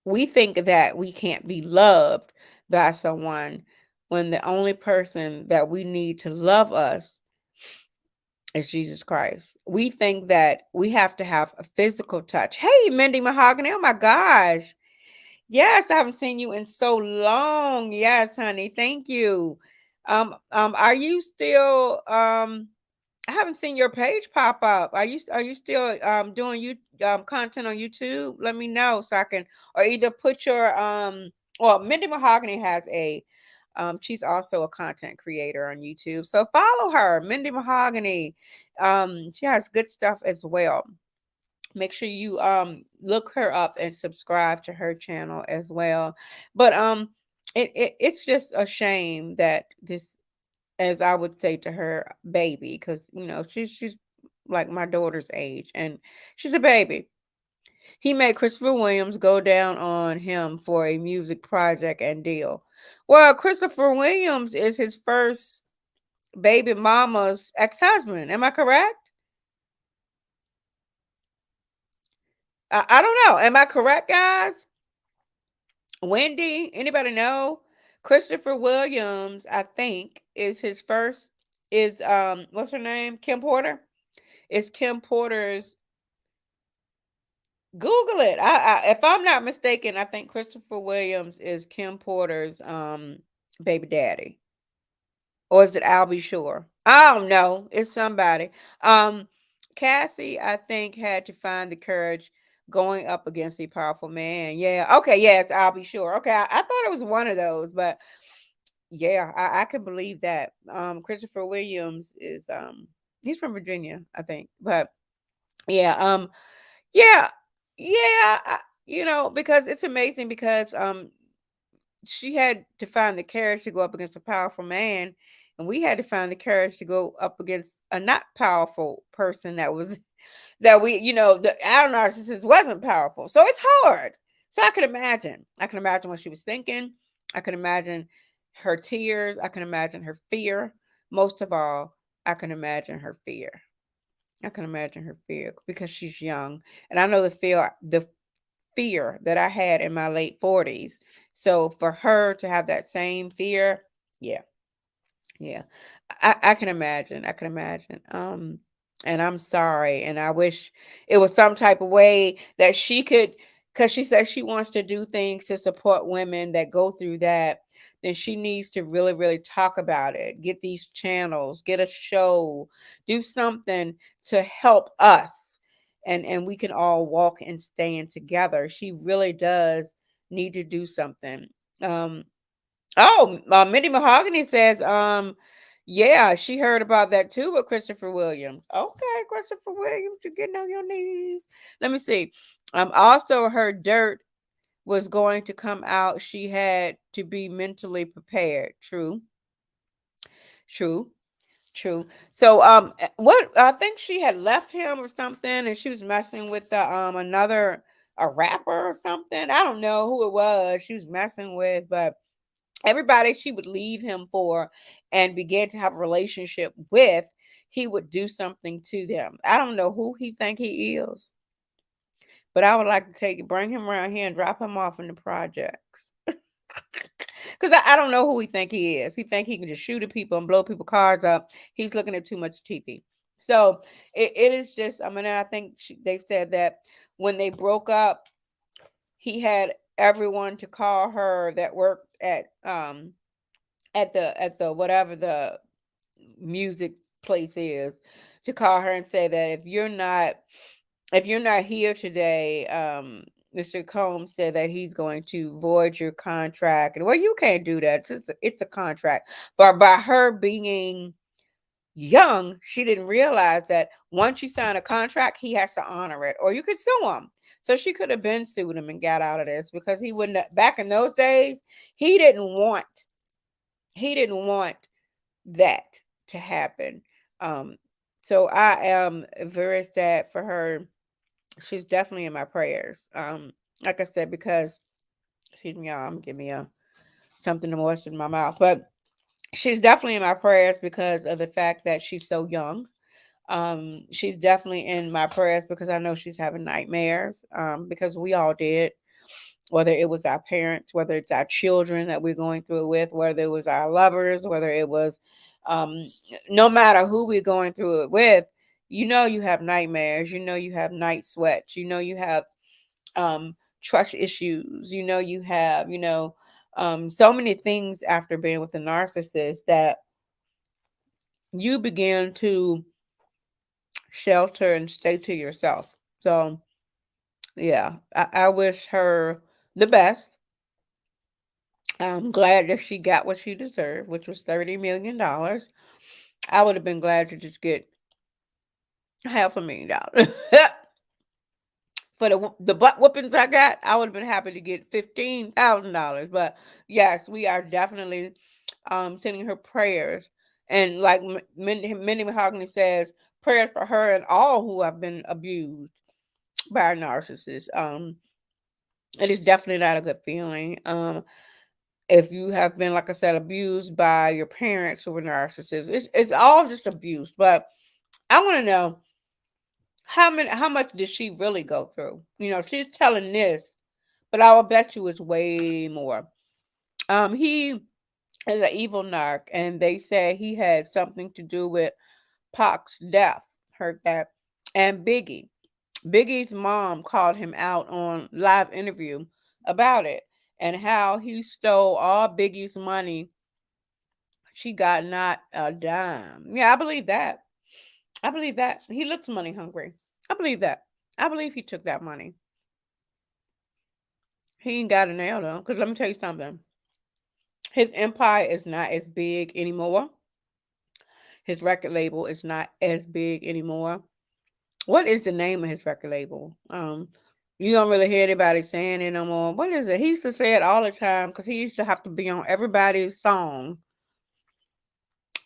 we think that we can't be loved by someone when the only person that we need to love us is Jesus Christ. We think that we have to have a physical touch. Hey, Mindy Mahogany. Oh my gosh. Yes, I haven't seen you in so long. Yes, honey. Thank you. Are you still I haven't seen your page pop up. Are you still doing you content on YouTube? Let me know so I can, or either put your well, Mindy Mahogany has a she's also a content creator on YouTube. So follow her, Mindy Mahogany. She has good stuff as well. Make sure you look her up and subscribe to her channel as well. But it's just a shame that this, as I would say to her, baby, because she's like my daughter's age and she's a baby. He made Christopher Williams go down on him for a music project and deal. Well, Christopher Williams is his first baby mama's ex-husband. Am I correct? I don't know. Am I correct, guys? Wendy, anybody know? Christopher Williams, I think, is his first, is what's her name? Kim Porter? Is Kim Porter's, Google it. If I'm not mistaken, I think Christopher Williams is Kim Porter's baby daddy. Or is it Albie Shore? I don't know. It's somebody. Um Cassie, I think, had to find the courage going up against a powerful man. Yeah. Okay, yeah, it's Albie Shore. Okay, I thought it was one of those, but yeah, I can believe that. Christopher Williams is he's from Virginia, I think. But yeah, yeah, yeah, because it's amazing because she had to find the courage to go up against a powerful man, and we had to find the courage to go up against a not powerful person that was that we, our narcissist wasn't powerful. So it's hard. So I can imagine what she was thinking. I can imagine her tears. I can imagine her fear. Most of all, I can imagine her fear. I can imagine her fear because she's young. And I know the fear that I had in my late 40s. So for her to have that same fear, yeah, yeah. I can imagine. I can imagine. And I'm sorry. And I wish it was some type of way that she could, because she says she wants to do things to support women that go through that. Then she needs to really, really talk about it. Get these channels, get a show, do something to help us. And we can all walk and stand together. She really does need to do something. Um, Oh, Mindy Mahogany says, yeah, she heard about that too with Christopher Williams. Okay, Christopher Williams, you're getting on your knees. Let me see. Also, her dirt was going to come out. She had to be mentally prepared. True, true, true. So, what I think she had left him or something, and she was messing with the another a rapper or something. I don't know who it was she was messing with, but everybody she would leave him for and began to have a relationship with, he would do something to them. I don't know who he think he is, but I would like to bring him around here and drop him off in the projects. Because I don't know who he think he is. He think he can just shoot at people and blow people cars up. He's looking at too much TV. So it is just, I mean, I think they said that when they broke up, he had everyone to call her that worked at the whatever the music place is, to call her and say that if you're not here today, Mr. Combs said that he's going to void your contract. And well, you can't do that. It's a contract. But by her being young, she didn't realize that once you sign a contract, he has to honor it, or you could sue him. So she could have been sued him and got out of this, because he wouldn't back in those days, he didn't want he didn't want that to happen. Um, so I am very sad for her. She's definitely in my prayers. Like I said, because excuse me, y'all, I'm giving me a something to moisten my mouth, but she's definitely in my prayers because of the fact that she's so young. She's definitely in my prayers because I know she's having nightmares. Because we all did, whether it was our parents, whether it's our children that we're going through it with, whether it was our lovers, whether it was, um, no matter who we're going through it with, you have nightmares, you have night sweats, you have trust issues, you have, so many things after being with a narcissist that you begin to shelter and stay to yourself. So, yeah, I wish her the best. I'm glad that she got what she deserved, which was $30 million. I would have been glad to just get $500,000 for the butt whoopings I got. I would have been happy to get $15,000. But yes, we are definitely sending her prayers, and like Minnie Mahogany says, prayers for her and all who have been abused by a narcissist. It is definitely not a good feeling. If you have been, like I said, abused by your parents or narcissists, it's all just abuse. But I want to know how much did she really go through? She's telling this, but I will bet you it's way more. He is an evil narc, and they say he had something to do with Pac's death. Heard that, and Biggie's mom called him out on live interview about it and how he stole all Biggie's money. She got not a dime. Yeah, I believe that. I believe that. He looks money hungry. I believe that. I believe he took that money. He ain't got a nail though. Because let me tell you something. His empire is not as big anymore. His record label is not as big anymore. What is the name of his record label? You don't really hear anybody saying it no more. What is it? He used to say it all the time because he used to have to be on everybody's song.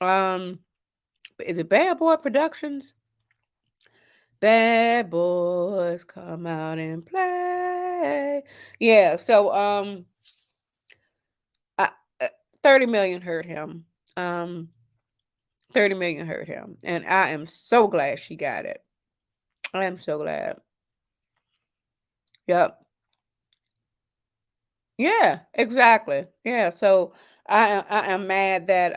Um, is it Bad Boy Productions? Bad boys come out and play. Yeah, so I, uh, 30 million hurt him. Um 30 million hurt him. And I am so glad she got it. I am so glad. Yep. Yeah, exactly. Yeah, so I am mad that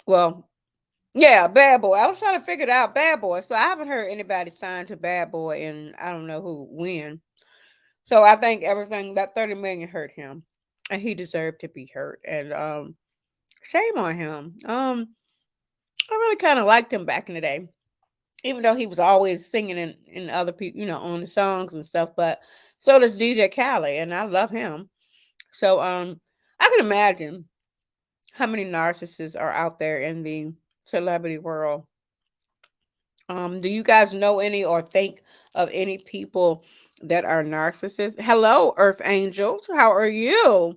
well, yeah, Bad Boy. I was trying to figure it out, Bad Boy. So I haven't heard anybody sign to Bad Boy and I don't know who when. So I think everything that 30 million hurt him, and he deserved to be hurt. And shame on him. I really kind of liked him back in the day, even though he was always singing in other people, on the songs and stuff. But so does DJ Khaled, and I love him. So I can imagine how many narcissists are out there in the celebrity world. Do you guys know any or think of any people that are narcissists? Hello, Earth Angels. How are you?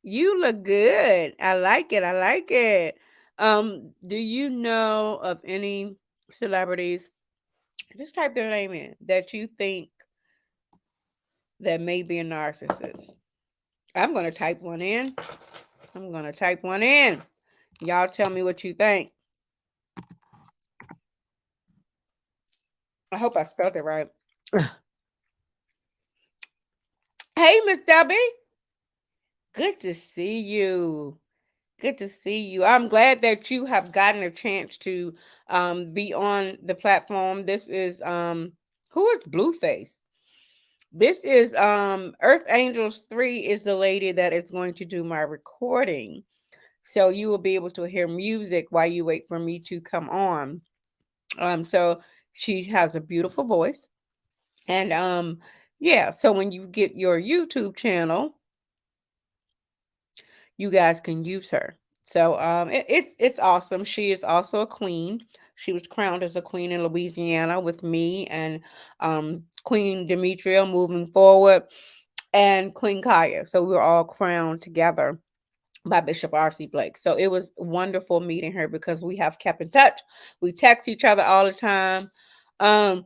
You look good. I like it. I like it. Do you know of any celebrities? Just type their name in that you think that may be a narcissist. I'm gonna type one in. I'm gonna type one in. Y'all tell me what you think. I hope I spelled it right. Hey, Miss Debbie. Good to see you. Good to see you. I'm glad that you have gotten a chance to be on the platform. This is who is Blueface? This is Earth Angels 3 is the lady that is going to do my recording. So you will be able to hear music while you wait for me to come on. So she has a beautiful voice. And yeah, so when you get your YouTube channel, you guys can use her. So it's awesome. She is also a queen. She was crowned as a queen in Louisiana with me and Queen Demetria moving forward and Queen Kaya. So we were all crowned together. by Bishop R.C. Blake. So it was wonderful meeting her because we have kept in touch. We text each other all the time. Um,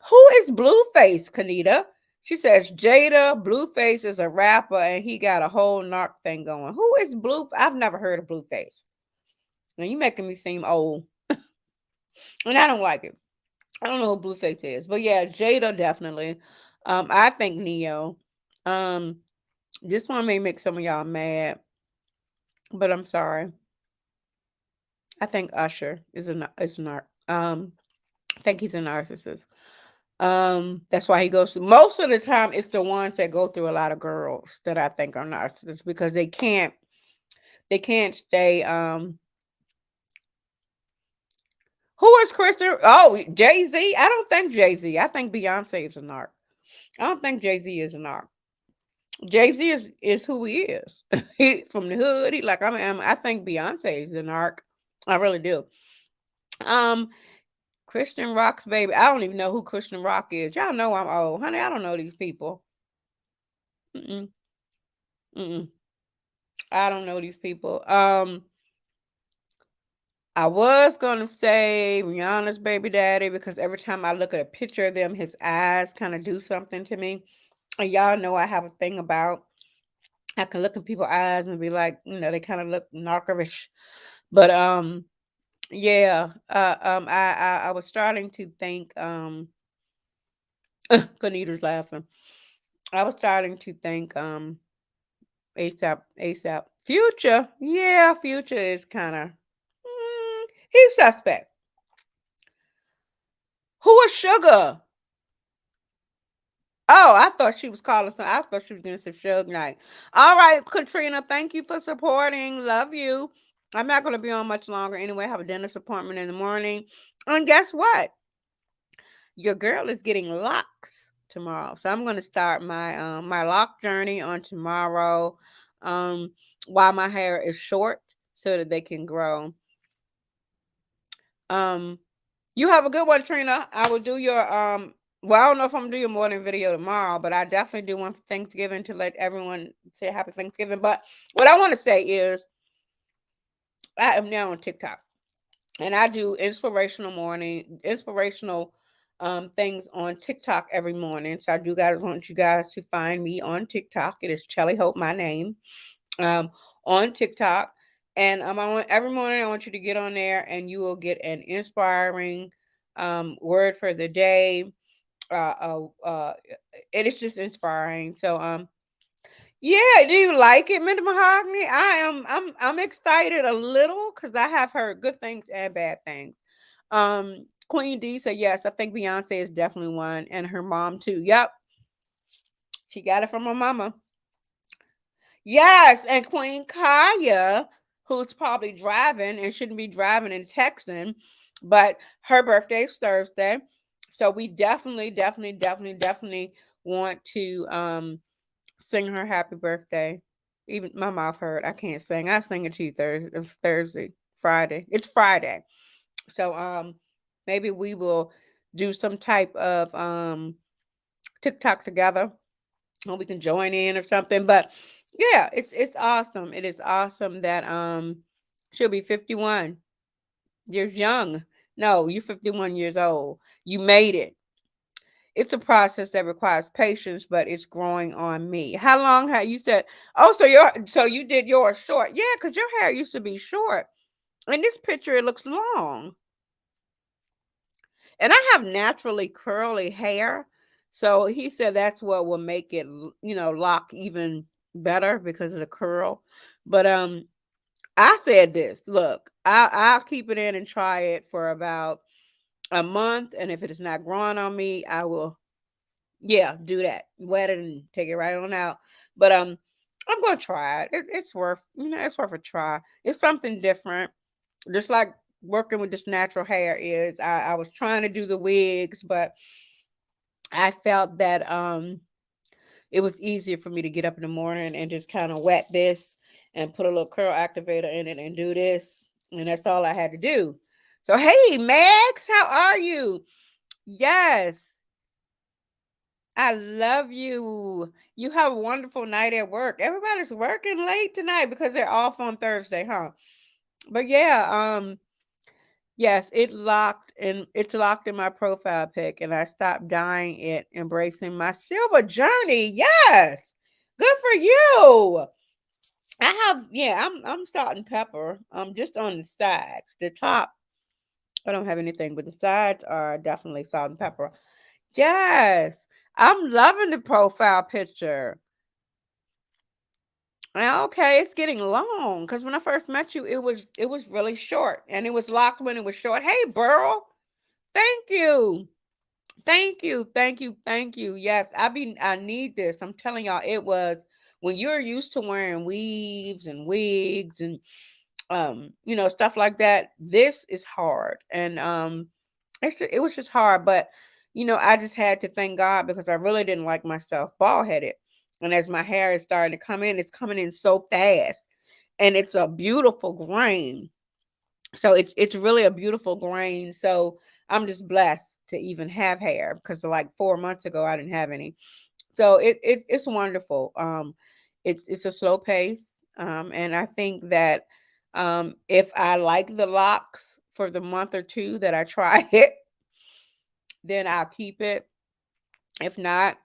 who is Blueface, Kanita? She says Jada Blueface is a rapper and he got a whole narc thing going. Who is Blue? I've never heard of Blueface. Now you making me seem old, and I don't like it. I don't know who Blueface is, but yeah, Jada definitely. I think Neo. Um, this one may make some of y'all mad, but I'm sorry. I think Usher is a narc. I think he's a narcissist. That's why he goes through most of the time it's the ones that go through a lot of girls that I think are narcissists because they can't stay who is Christian? Oh, Jay-Z. I don't think Jay-Z. I think Beyonce is a narc. I don't think Jay-Z is a narc. Jay-Z is who he is. He from the hood. He like I think Beyonce is the narc. I really do. Um Christian Rock's baby. I don't even know who Christian Rock is. Y'all know I'm old. Honey, I don't know these people. Mm-mm, mm-mm. I don't know these people. I was gonna say Rihanna's baby daddy because every time I look at a picture of them, his eyes kind of do something to me. And y'all know I have a thing about I can look in people's eyes and be like, they kind of look narcerish. But yeah. I was starting to think Kanita's laughing. I was starting to think ASAP. Future. Yeah, Future is kind of he's suspect. Who is Sugar? Oh, I thought she was calling some. I thought she was doing some Suge Knight. All right, Katrina, thank you for supporting. Love you. I'm not going to be on much longer anyway. I have a dentist appointment in the morning. And guess what? Your girl is getting locks tomorrow. So I'm going to start my lock journey on tomorrow while my hair is short so that they can grow. Um You have a good one, Trina. I will do your well, I don't know if I'm gonna do your morning video tomorrow, but I definitely do one for Thanksgiving to let everyone say happy Thanksgiving. But what I want to say is I am now on TikTok and I do inspirational things on TikTok every morning. So I do guys want you guys to find me on TikTok. It is Chelly Hope, my name. Um on TikTok. And I want every morning I want you to get on there and you will get an inspiring word for the day. Uh, uh, uh, it is just inspiring. So, yeah, do you like it, Minda Mahogany? I'm excited a little because I have heard good things and bad things. Queen D said yes. I think Beyonce is definitely one, and her mom too. Yep, she got it from her mama. Yes, and Queen Kaya, who's probably driving and shouldn't be driving and texting, but her birthday is Thursday. So we definitely want to sing her happy birthday. Even my mouth hurt. I can't sing. I sing it to you Thursday, Friday. It's Friday. So maybe we will do some type of TikTok together or we can join in or something. But yeah, it's awesome. It is awesome that she'll be 51 years young. No, you're 51 years old. You made it. It's a process that requires patience, but it's growing on me. How long have you said? Oh, so you did yours short. Yeah, because your hair used to be short. In this picture, it looks long. And I have naturally curly hair. So he said that's what will make it, lock even better because of the curl. But I said this, look, I'll keep it in and try it for about a month. And if it is not growing on me, I will, yeah, do that. Wet it and take it right on out. But I'm gonna try it. It's worth a try. It's something different. Just like working with this natural hair is. I was trying to do the wigs, but I felt that it was easier for me to get up in the morning and just kind of wet this and put a little curl activator in it and do this. And that's all I had to do. So hey Max, how are you? Yes. I love you. You have a wonderful night at work. Everybody's working late tonight because they're off on Thursday, huh? But yeah, yes, it's locked in my profile pic, and I stopped dying it, embracing my silver journey. Yes. Good for you. I'm starting pepper. Just on the sides. The top, I don't have anything, but the sides are definitely salt and pepper. Yes. I'm loving the profile picture. Okay, it's getting long because when I first met you, it was really short, and it was locked when it was short. Hey, Burl, thank you. Thank you, thank you, thank you. Yes, I need this. I'm telling y'all, it was when you're used to wearing weaves and wigs and stuff like that. This is hard. And it was just hard, but I just had to thank God because I really didn't like myself bald headed. And as my hair is starting to come in, it's coming in so fast. And it's a beautiful grain. So it's really a beautiful grain. So I'm just blessed to even have hair because like 4 months ago I didn't have any. So it's wonderful. It's a slow pace. And I think that if I like the locks for the month or two that I try it, then I'll keep it. If not,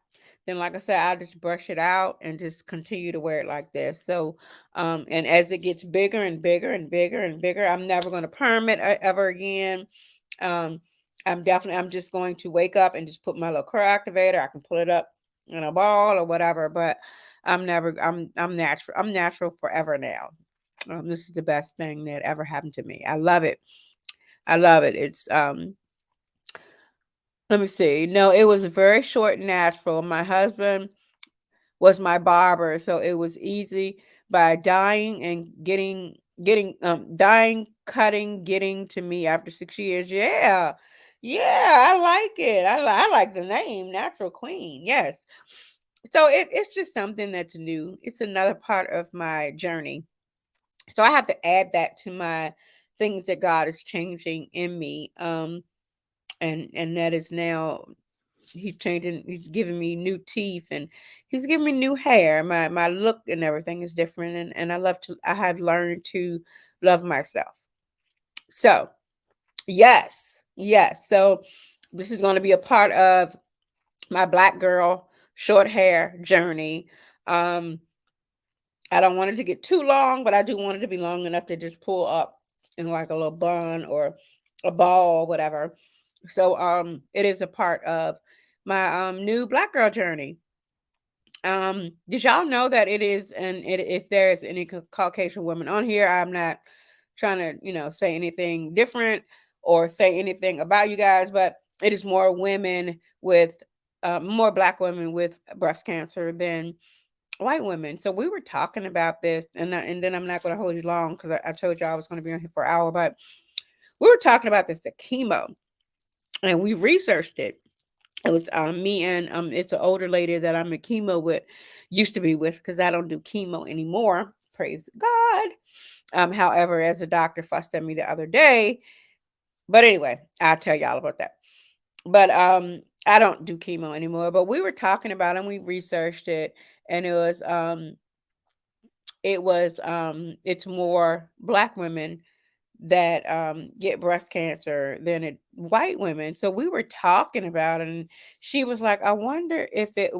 then like I said, I'll just brush it out and just continue to wear it like this. So, and as it gets bigger and bigger and bigger and bigger, I'm never going to perm it ever again. Um, I'm just going to wake up and just put my little curl activator. I can pull it up in a ball or whatever, but I'm natural. I'm natural forever now. This is the best thing that ever happened to me. I love it. I love it. Let me see. No, it was very short and natural. My husband was my barber, so it was easy by dying and dying, cutting, getting to me after 6 years. Yeah. Yeah, I like it. I like the name Natural Queen. Yes. So it's just something that's new. It's another part of my journey. So I have to add that to my things that God is changing in me. And that is now he's giving me new teeth, and he's giving me new hair. My look and everything is different, and I have learned to love myself. So yes, yes. So this is going to be a part of my black girl short hair journey. um I don't want it to get too long, but I do want it to be long enough to just pull up in like a little bun or a ball, whatever. So it is a part of my new black girl journey. Did y'all know that it is, and if there's any Caucasian women on here, I'm not trying to, say anything different or say anything about you guys, but it is more black women with breast cancer than white women. So we were talking about this, and then I'm not going to hold you long because I told you I was going to be on here for an hour, but we were talking about this at chemo, and we researched it. It was me and it's an older lady that I'm in chemo with, used to be with because I don't do chemo anymore. Praise God. However, as a doctor fussed at me the other day, but anyway, I'll tell y'all about that. But I don't do chemo anymore. But we were talking about it and we researched it, and it's more black women that get breast cancer than white women. So we were talking about it, and she was like, I wonder if it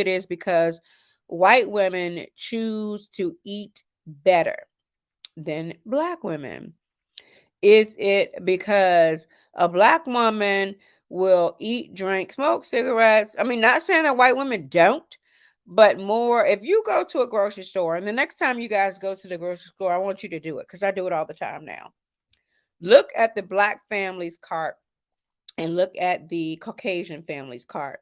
is because white women choose to eat better than black women. Is it because a black woman will eat, drink, smoke cigarettes? I mean, not saying that white women don't, but more if you go to a grocery store, and the next time you guys go to the grocery store, I want you to do it because I do it all the time now. Look at the black families cart and look at the Caucasian families cart.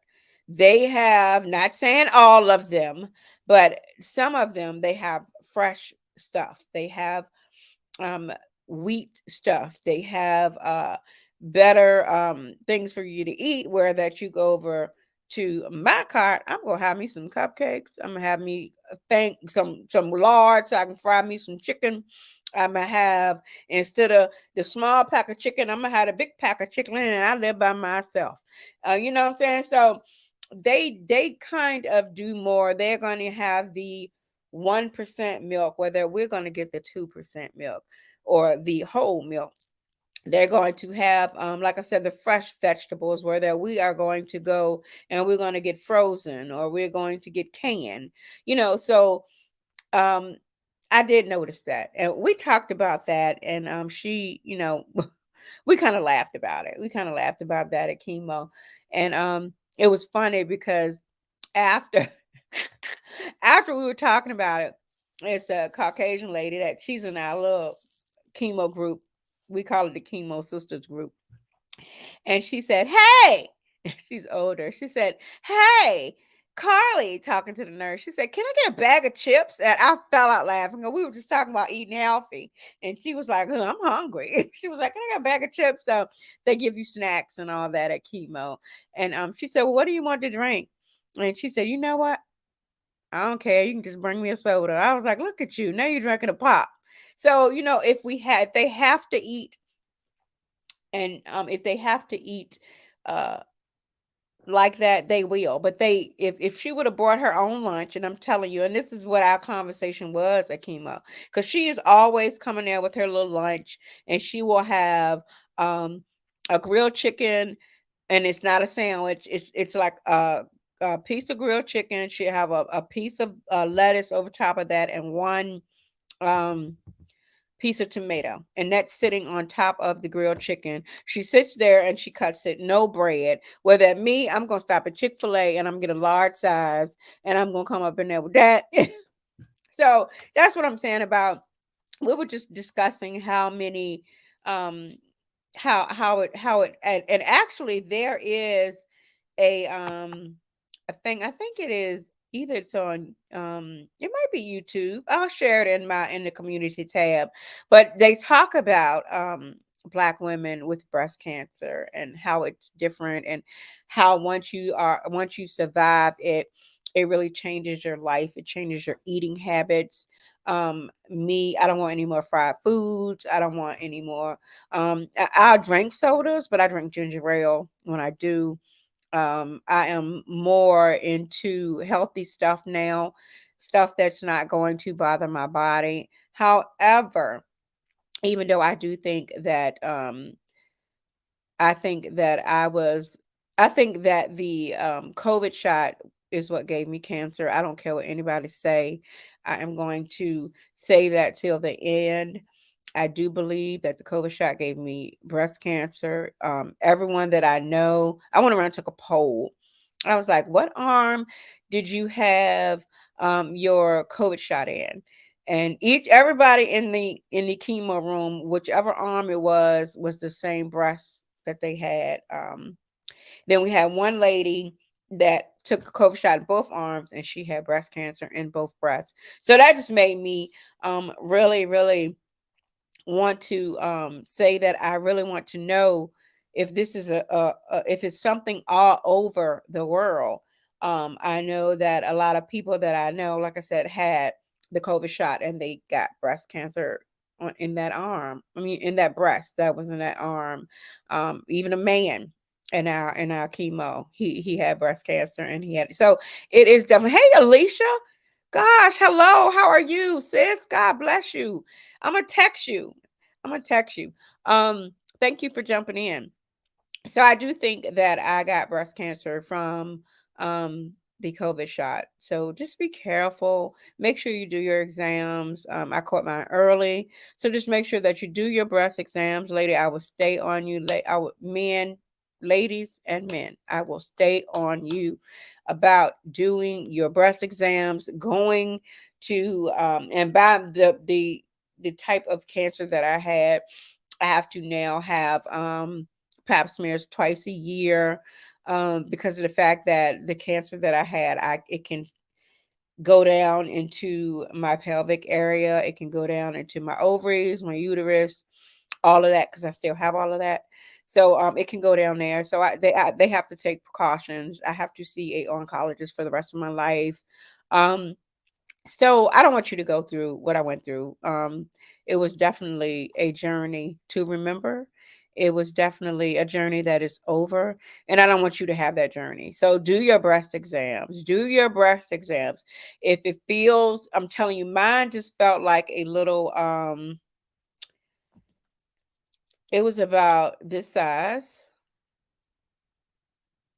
They have, not saying all of them, but some of them, they have fresh stuff. They have um wheat stuff. They have better things for you to eat, where that you go over to my cart, I'm gonna have me some cupcakes. I'm gonna have me thank some lard so I can fry me some chicken. I'm gonna have, instead of the small pack of chicken, I'm gonna have a big pack of chicken, and I live by myself. You know what I'm saying? So they kind of do more. They're going to have the 1% milk, whether we're going to get the 2% milk or the whole milk. They're going to have, like I said, the fresh vegetables, where that we are going to go and we're going to get frozen or we're going to get canned. So um, I did notice that, and we talked about that, and she, we kind of laughed about it. We kind of laughed about that at chemo, and it was funny because after after we were talking about it, it's a Caucasian lady that she's in our little chemo group. We call it the chemo sisters group, and she said, "Hey," she's older. She said, "Hey, Carly," talking to the nurse. She said, "Can I get a bag of chips?" And I fell out laughing. We were just talking about eating healthy, and she was like, "I'm hungry." She was like, "Can I get a bag of chips?" So they give you snacks and all that at chemo. And she said, "Well, what do you want to drink?" And she said, "You know what? I don't care. You can just bring me a soda." I was like, "Look at you. Now you're drinking a pop." So, if they have to eat, and if they have to eat uh like that, they will. But if she would have brought her own lunch, and I'm telling you, and this is what our conversation was at chemo, because she is always coming there with her little lunch, and she will have a grilled chicken, and it's not a sandwich. It's like a piece of grilled chicken. She'll have a piece of lettuce over top of that, and one um piece of tomato, and that's sitting on top of the grilled chicken. She sits there and she cuts it, no bread. Whether at me, I'm gonna stop at Chick-fil-A and I'm gonna get a large size, and I'm gonna come up in there with that. So that's what I'm saying about, we were just discussing how many how it and actually there is a thing. I think it is either it's on it might be YouTube. I'll share it in the community tab. But they talk about black women with breast cancer and how it's different, and how once you survive it, it really changes your life. It changes your eating habits. Me, I don't want any more fried foods. I don't want any more I'll drink sodas, but I drink ginger ale when I do. I am more into healthy stuff now, stuff that's not going to bother my body. However, even though I think that I think that the COVID shot is what gave me cancer. I don't care what anybody say. I am going to say that till the end. I do believe that the COVID shot gave me breast cancer. Everyone that I know, I went around and took a poll. I was like, "What arm did you have your COVID shot in?" And everybody in the chemo room, whichever arm it was the same breast that they had. Then we had one lady that took a COVID shot in both arms, and she had breast cancer in both breasts. So that just made me really, really want to say that I really want to know if this is if it's something all over the world. I know that a lot of people that I know, like I said, had the COVID shot and they got breast cancer in that arm. I mean, in that breast that was in that arm. Even a man in our chemo, he had breast cancer, and he had, so it is definitely. Hey, Alicia. Gosh, hello. How are you, sis? God bless you. I'm gonna text you. I'm gonna text you. Thank you for jumping in. So I do think that I got breast cancer from the COVID shot. So just be careful. Make sure you do your exams. I caught mine early, so just make sure that you do your breast exams, lady. I will stay on you. I would men, ladies, and men. I will stay on you about doing your breast exams. Going to and by the type of cancer that I had, I have to now have pap smears twice a year, because of the fact that the cancer that I had, it can go down into my pelvic area. It can go down into my ovaries, my uterus, all of that, because I still have all of that. So it can go down there. So they have to take precautions. I have to see a oncologist for the rest of my life. Um, so I don't want you to go through what I went through. It was definitely a journey to remember. it was definitely a journey that is over, and I don't want you to have that journey. So do your breast exams. Do your breast exams. If it feels, I'm telling you, mine just felt like a little it was about this size,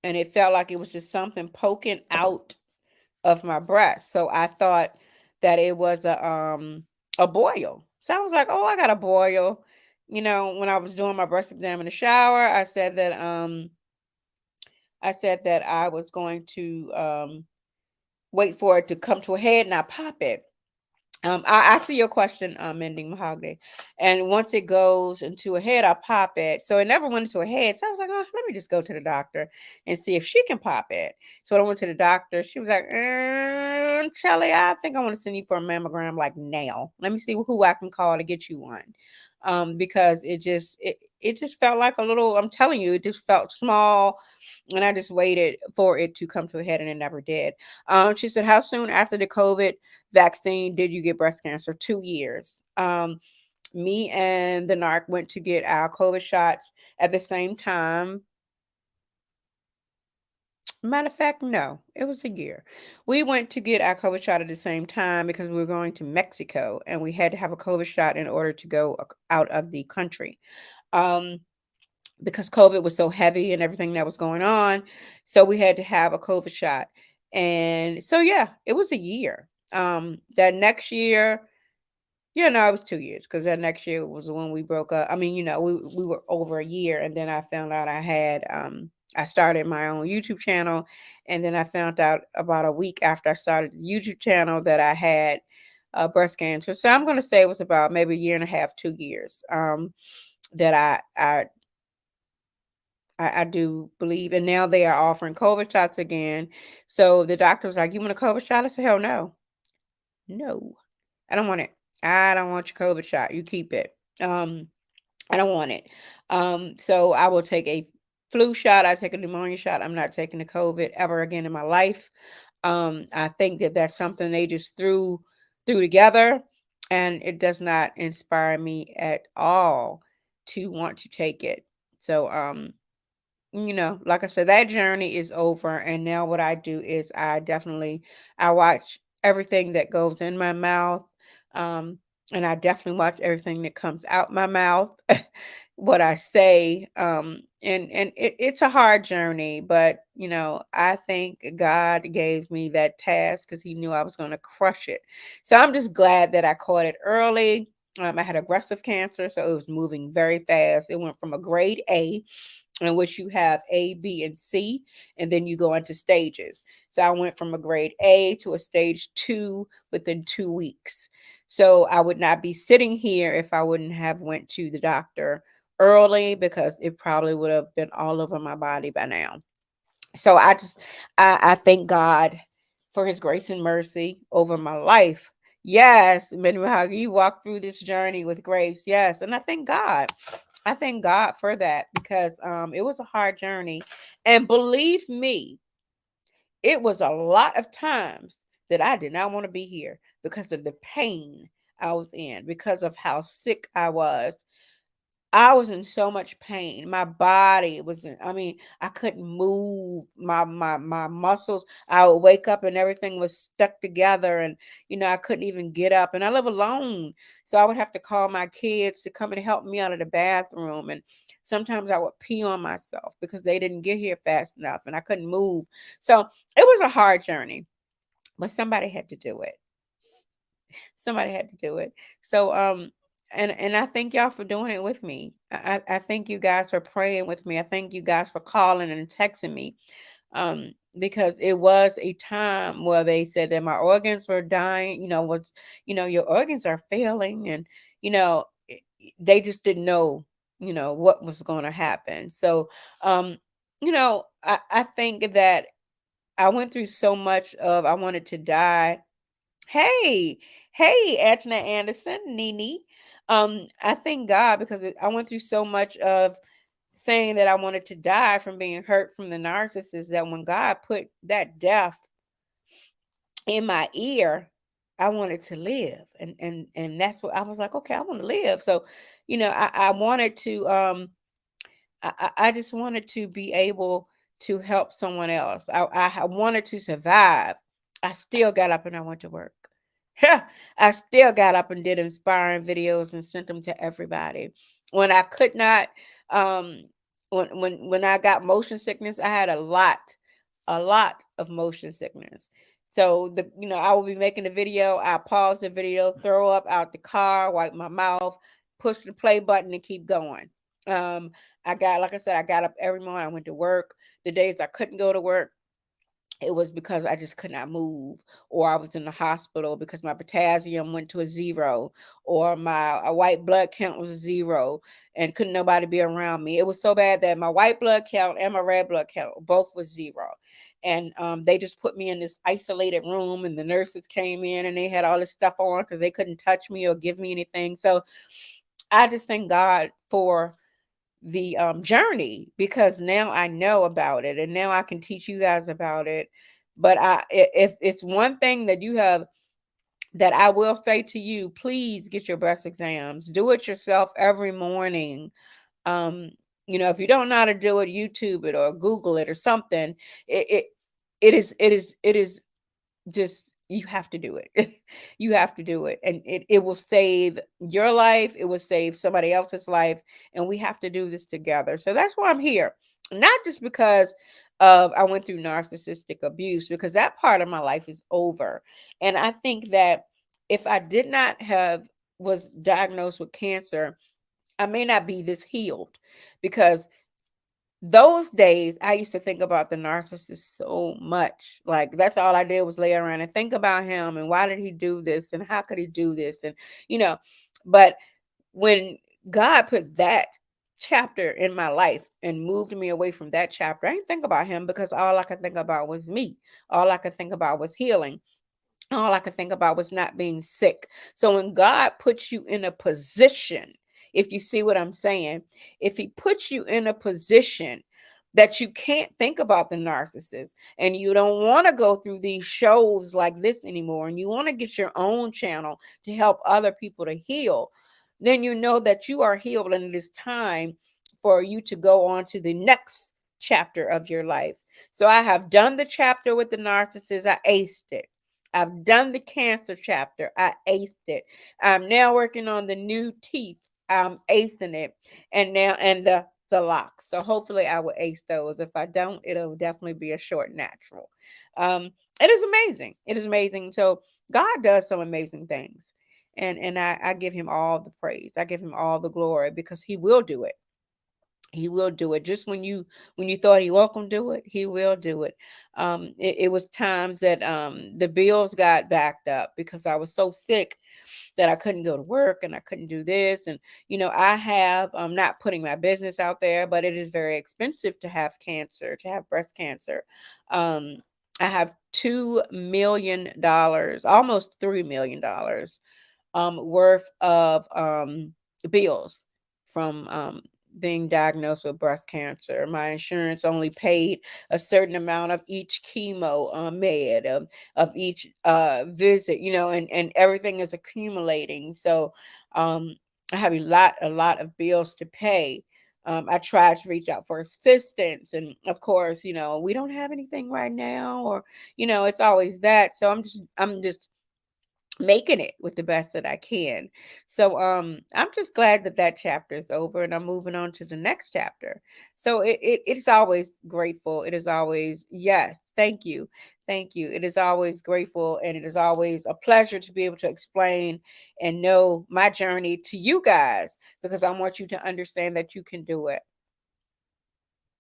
and it felt like it was just something poking out of my breast. So I thought that it was a boil. So I was like, "Oh, I got a boil." When I was doing my breast exam in the shower, I said that I was going to wait for it to come to a head and I pop it. I see your question, Mending Mahogany. And once it goes into a head, I pop it. So it never went into a head. So I was like, oh, let me just go to the doctor and see if she can pop it. So when I went to the doctor, she was like, Shelly, I think I want to send you for a mammogram like now. Let me see who I can call to get you one. Because it just felt like a little, I'm telling you, it just felt small, and I just waited for it to come to a head, and it never did. She said, how soon after the COVID vaccine did you get breast cancer? 2 years. Me and the narc went to get our COVID shots at the same time. Matter of fact, no, it was a year. We went to get our COVID shot at the same time because we were going to Mexico and we had to have a COVID shot in order to go out of the country. Um, because COVID was so heavy and everything that was going on. So we had to have a COVID shot. And so, yeah, it was a year. That next year, yeah, no, it was 2 years because that next year was when we broke up. I mean, we were over a year, and then I found out I started my own YouTube channel, and then I found out about a week after I started the YouTube channel that I had breast cancer. So I'm gonna say it was about maybe a year and a half, 2 years that I do believe, and now they are offering COVID shots again. So the doctor was like, "You want a COVID shot?" I said, "Hell no, no, I don't want it. I don't want your COVID shot. You keep it. Um, I don't want it. So I will take a flu shot. I take a pneumonia shot. I'm not taking the COVID ever again in my life. I think that that's something they just threw together, and it does not inspire me at all to want to take it. So like I said, that journey is over. And now what I do is I watch everything that goes in my mouth. Um, and I definitely watch everything that comes out my mouth, what I say. It's a hard journey, but I think God gave me that task because He knew I was going to crush it. So I'm just glad that I caught it early. I had aggressive cancer, so it was moving very fast. It went from a grade A, in which you have A, B, and C, and then you go into stages. So I went from a grade A to a stage 2 within 2 weeks. So I would not be sitting here if I wouldn't have went to the doctor early because it probably would have been all over my body by now. So I thank God for His grace and mercy over my life. Yes, how you walk through this journey with grace. Yes, and I thank God. I thank God for that because it was a hard journey, and believe me, it was a lot of times that I did not want to be here because of the pain I was in, because of how sick I was. I was in so much pain. My body was in, I mean, I couldn't move my muscles. I would wake up and everything was stuck together, and I couldn't even get up, and I live alone. So I would have to call my kids to come and help me out of the bathroom, and sometimes I would pee on myself because they didn't get here fast enough and I couldn't move. So it was a hard journey, but somebody had to do it. Somebody had to do it. So and I thank y'all for doing it with me. I thank you guys for praying with me. I thank you guys for calling and texting me. Because it was a time where they said that my organs were dying, your organs are failing, and they just didn't know, what was going to happen. So I think that I went through so much of I wanted to die. Hey, hey, Edna Anderson, Nene. I thank God because I went through so much of saying that I wanted to die from being hurt from the narcissist that when God put that death in my ear, I wanted to live. And that's what I was like, okay, I want to live. So, I wanted to I just wanted to be able to help someone else. I wanted to survive. I still got up and I went to work. Yeah, I still got up and did inspiring videos and sent them to everybody. When I could not, um, when I got motion sickness, I had a lot of motion sickness. So I will be making a video. I pause the video, throw up out the car, wipe my mouth, push the play button, and keep going. Um, like I said, I got up every morning. I went to work. The days I couldn't go to work, it was because I just could not move, or I was in the hospital because my potassium went to a zero, or my white blood count was a zero, and couldn't nobody be around me. It was so bad that my white blood count and my red blood count both was zero. And they just put me in this isolated room, and the nurses came in and they had all this stuff on because they couldn't touch me or give me anything. So I just thank God for the journey, because now I know about it and now I can teach you guys about it. But if it's one thing that you have, that I will say to you, please get your breast exams. Do it yourself every morning. Um, if you don't know how to do it, YouTube it or Google it or something. It it is just, you have to do it. You have to do it, and it will save your life, it will save somebody else's life, and we have to do this together. So that's why I'm here. Not just because of I went through narcissistic abuse, because that part of my life is over. And I think that if I did not have was diagnosed with cancer, I may not be this healed, because those days I used to think about the narcissist so much. Like, that's all I did was lay around and think about him, and why did he do this, and how could he do this, and you know but when God put that chapter in my life and moved me away from that chapter, I didn't think about him, because all I could think about was me. All I could think about was healing. All I could think about was not being sick. So when God puts you in a position, if you see what I'm saying, if he puts you in a position that you can't think about the narcissist, and you don't want to go through these shows like this anymore, and you want to get your own channel to help other people to heal, then you know that you are healed, and it is time for you to go on to the next chapter of your life. So I have done the chapter with the narcissist. I aced it. I've done the cancer chapter. I aced it. I'm now working on the new teeth. I'm acing it. And locks. So hopefully I will ace those. If I don't, it'll definitely be a short natural. Um, it is amazing. It is amazing. So God does some amazing things. And I give him all the praise. I give him all the glory, because he will do it. He will do it. Just when you thought he won't gonna do it, he will do it. It was times that the bills got backed up because I was so sick that I couldn't go to work and I couldn't do this. And I have not putting my business out there, but it is very expensive to have cancer, to have breast cancer. Um, I have $2 million, almost $3 million worth of bills from being diagnosed with breast cancer. My insurance only paid a certain amount of each chemo med, of each visit, and everything is accumulating. So I have a lot of bills to pay. I tried to reach out for assistance, and of course, we don't have anything right now, or it's always that. So I'm just making it with the best that I can. So I'm just glad that that chapter is over, and I'm moving on to the next chapter. So it's always grateful. It is always, yes, thank you. Thank you. It is always grateful, and it is always a pleasure to be able to explain and know my journey to you guys, because I want you to understand that you can do it.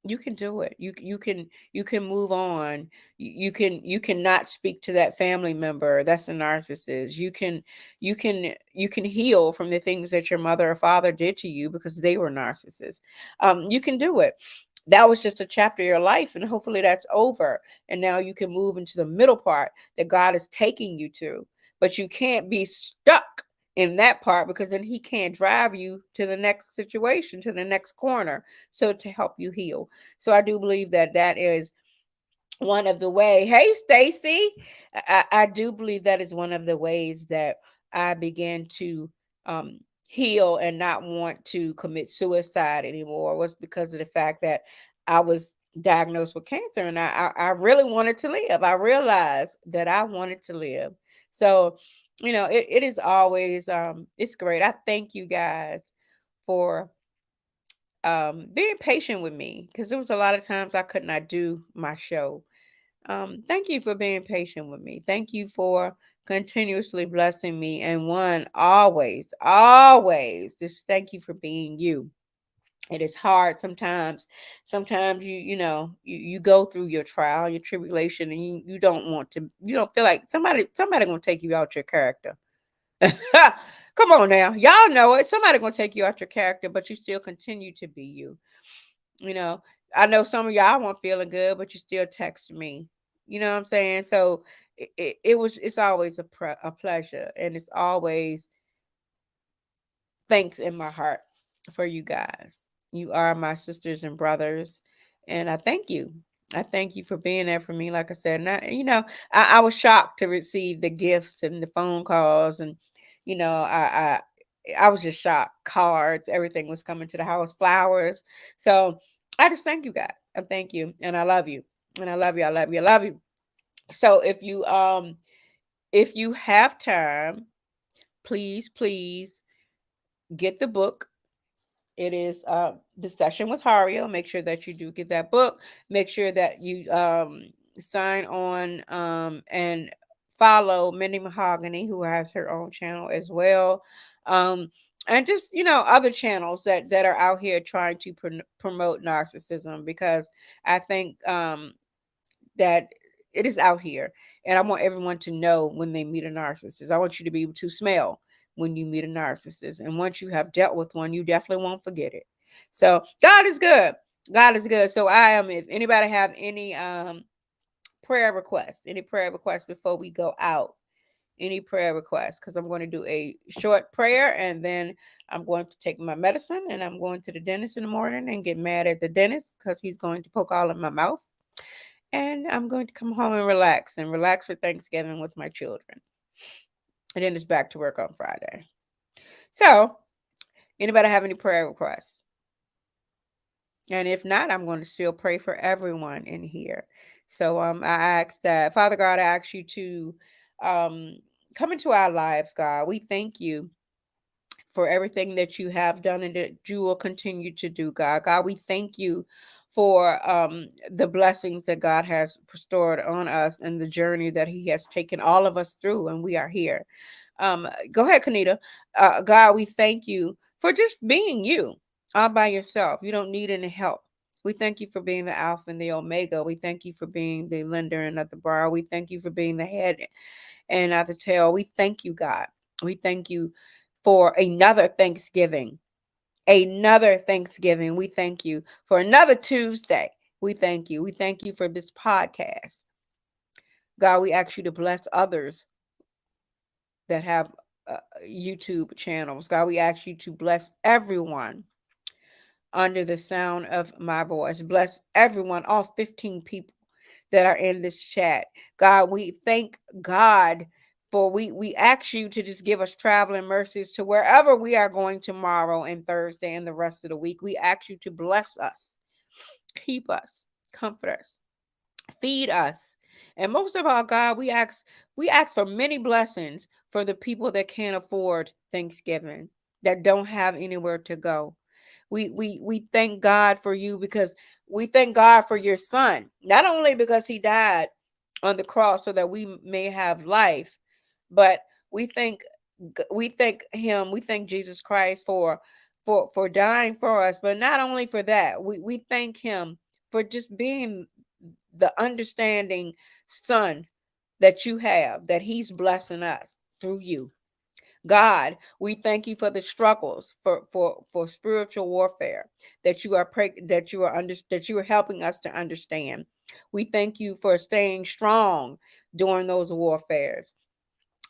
You can do it. You can move on. You can not speak to that family member that's a narcissist. You can heal from the things that your mother or father did to you because they were narcissists. You can do it. That was just a chapter of your life, and hopefully that's over. And now you can move into the middle part that God is taking you to. But you can't be stuck in that part, because then he can't drive you to the next situation, to the next corner, so to help you heal. So I do believe that that is one of the way. Hey, Stacy, I do believe that is one of the ways that I began to heal and not want to commit suicide anymore was because of the fact that I was diagnosed with cancer, and I really wanted to live. I realized that I wanted to live. So, it is always it's great. I thank you guys for being patient with me, because there was a lot of times I could not do my show. Thank you for being patient with me. Thank you for continuously blessing me. And one, always, just thank you for being you. It is hard sometimes. Sometimes you go through your trial, your tribulation, and you don't want to, you don't feel like somebody gonna take you out your character. Come on now. Y'all know it. Somebody gonna take you out your character, but you still continue to be you. You know, I know some of y'all weren't feeling good, but you still text me. You know what I'm saying? So it's always a pleasure, and it's always thanks in my heart for you guys. You are my sisters and brothers, and I thank you. I thank you for being there for me. Like I said, and I was shocked to receive the gifts and the phone calls, and I was just shocked. Cards, everything was coming to the house, flowers. So I just thank you guys. I thank you, and I love you, and I love you. I love you. I love you. So if you have time, please get the book. It is The Session with Hario. Make sure that you do get that book. Make sure that you sign on and follow Minnie Mahogany, who has her own channel as well. And just other channels that are out here trying to promote narcissism, because I think that it is out here, and I want everyone to know when they meet a narcissist. I want you to be able to smell when you meet a narcissist, and once you have dealt with one, you definitely won't forget it. So God is good. God is good. So if anybody have any any prayer requests before we go out, any prayer requests, because I'm going to do a short prayer, and then I'm going to take my medicine, and I'm going to the dentist in the morning and get mad at the dentist because he's going to poke all in my mouth. And I'm going to come home and relax for Thanksgiving with my children. And then it's back to work on Friday. So, anybody have any prayer requests? And if not, I'm going to still pray for everyone in here. So I ask that, Father God, I ask you to come into our lives, God. We thank you for everything that you have done and that you will continue to do, God. God, we thank you for the blessings that God has bestowed on us and the journey that he has taken all of us through, and we are here. Go ahead, Kanita. God, we thank you for just being you all by yourself. You don't need any help. We thank you for being the Alpha and the Omega. We thank you for being the lender and not the borrower. We thank you for being the head and not the tail. We thank you, God. We thank you for another Thanksgiving. Another Thanksgiving. We thank you for another Tuesday. We thank you. We thank you for this podcast. God, we ask you to bless others that have YouTube channels. God, we ask you to bless everyone under the sound of my voice. Bless everyone, all 15 people that are in this chat. God, we thank God for we ask you to just give us traveling mercies to wherever we are going tomorrow and Thursday and the rest of the week. We ask you to bless us, keep us, comfort us, feed us. And most of all, God, we ask for many blessings for the people that can't afford Thanksgiving, that don't have anywhere to go. We thank God for you, because we thank God for your son, not only because he died on the cross so that we may have life, but we thank we thank Jesus Christ for dying for us. But not only for that, we thank him for just being the understanding son that you have, that he's blessing us through you. God, we thank you for the struggles for spiritual warfare that you are helping us to understand. We thank you for staying strong during those warfares.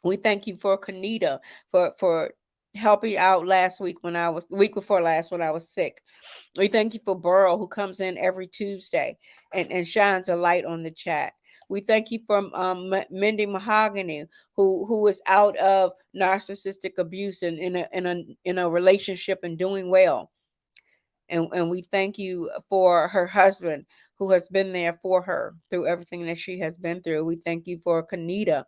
We thank you for Kanita for helping out week before last when I was sick. We thank you for Burl, who comes in every Tuesday and shines a light on the chat. We thank you for Mindy Mahogany, who is out of narcissistic abuse and in a relationship and doing well. And we thank you for her husband who has been there for her through everything that she has been through. We thank you for Kanita.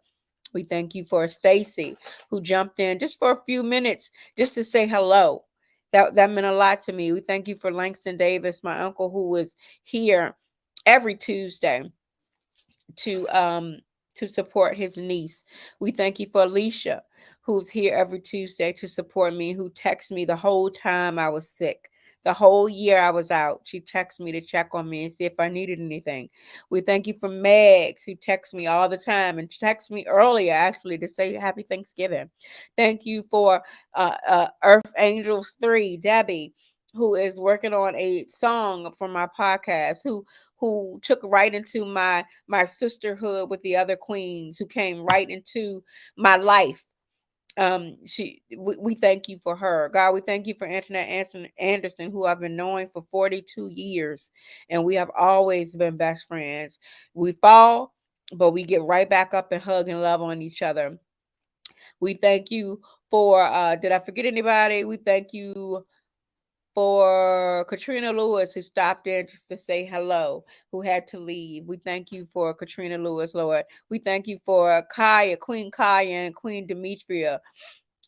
We thank you for Stacy, who jumped in just for a few minutes just to say hello. That meant a lot to me. We thank you for Langston Davis, my uncle, who was here every Tuesday to um to support his niece. We thank you for Alicia, who's here every Tuesday to support me, who texts me the whole time I was sick. The whole year I was out, she texted me to check on me and see if I needed anything. We thank you for Megs, who texts me all the time and texts me earlier actually to say Happy Thanksgiving. Thank you for Earth Angels 3, Debbie, who is working on a song for my podcast, who took right into my sisterhood with the other queens, who came right into my life. We thank you for her, God. We thank you for Antoinette Anderson, who I've been knowing for 42 years, and we have always been best friends. We fall, but we get right back up and hug and love on each other. We thank you for did I forget anybody? We thank you for Katrina Lewis, who stopped in just to say hello, who had to leave. We thank you for Katrina Lewis, Lord. We thank you for Kaya, Queen Kaya, and Queen Demetria.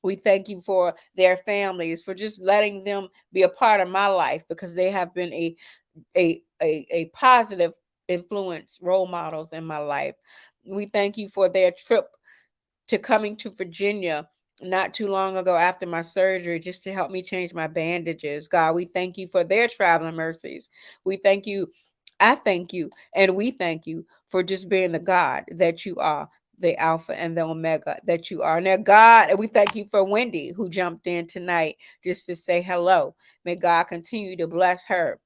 We thank you for their families, for just letting them be a part of my life, because they have been a positive influence, role models in my life. We thank you for their trip to coming to Virginia not too long ago after my surgery just to help me change my bandages. God, we thank you for their traveling mercies. We thank you. I thank you. And we thank you for just being the God that you are, the Alpha and the Omega that you are. Now, God, we thank you for Wendy, who jumped in tonight just to say hello. May God continue to bless her.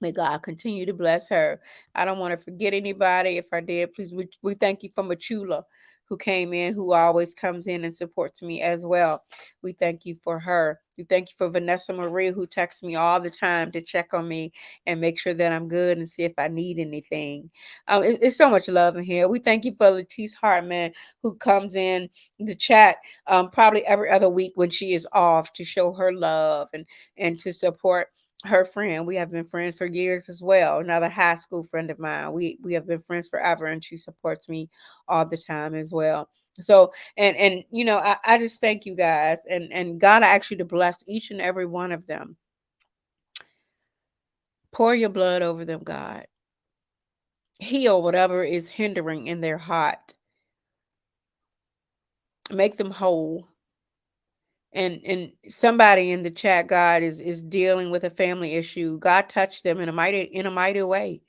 May God continue to bless her. I don't want to forget anybody. If I did, please, we thank you for Machula, who came in, who always comes in and supports me as well. We thank you for her. We thank you for Vanessa Marie, who texts me all the time to check on me and make sure that I'm good and see if I need anything. It's so much love in here. We thank you for Letice Hartman, who comes in the chat probably every other week when she is off to show her love and to support her friend. We have been friends for years as well. Another high school friend of mine. We have been friends forever, and she supports me all the time as well. So and I just thank you guys, and God actually to bless each and every one of them. Pour your blood over them, God. Heal whatever is hindering in their heart. Make them whole. And somebody in the chat, God, is dealing with a family issue. God touch them in a mighty way.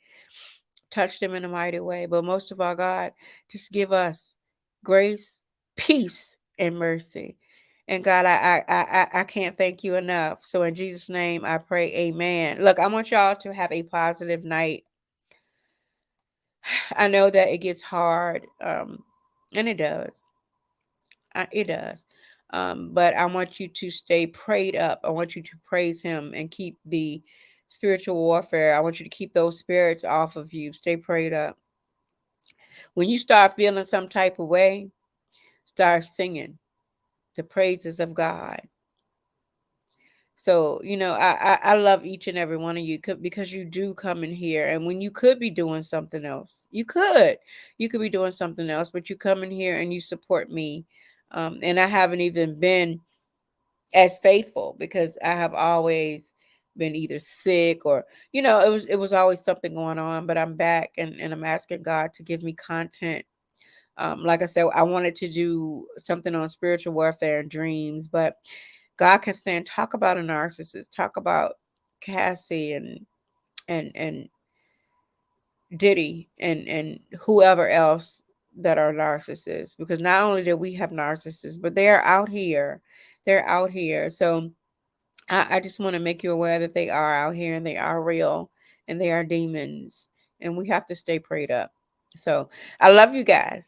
Touch them in a mighty way. But most of all, God, just give us grace, peace, and mercy. And God, I can't thank you enough. So in Jesus' name, I pray, amen. Look, I want y'all to have a positive night. I know that it gets hard, and it does. It does. But I want you to stay prayed up. I want you to praise Him and keep the spiritual warfare. I want you to keep those spirits off of you. Stay prayed up. When you start feeling some type of way, start singing the praises of God. So, I love each and every one of you because you do come in here. And when you could be doing something else, you could be doing something else, but you come in here and you support me. And I haven't even been as faithful because I have always been either sick or, it was always something going on, but I'm back and I'm asking God to give me content. Like I said, I wanted to do something on spiritual warfare and dreams, but God kept saying, talk about a narcissist, talk about Cassie and Diddy and whoever else that are narcissists. Because not only do we have narcissists, but they're out here. They're out here. So I just want to make you aware that they are out here and they are real and they are demons. And we have to stay prayed up. So I love you guys.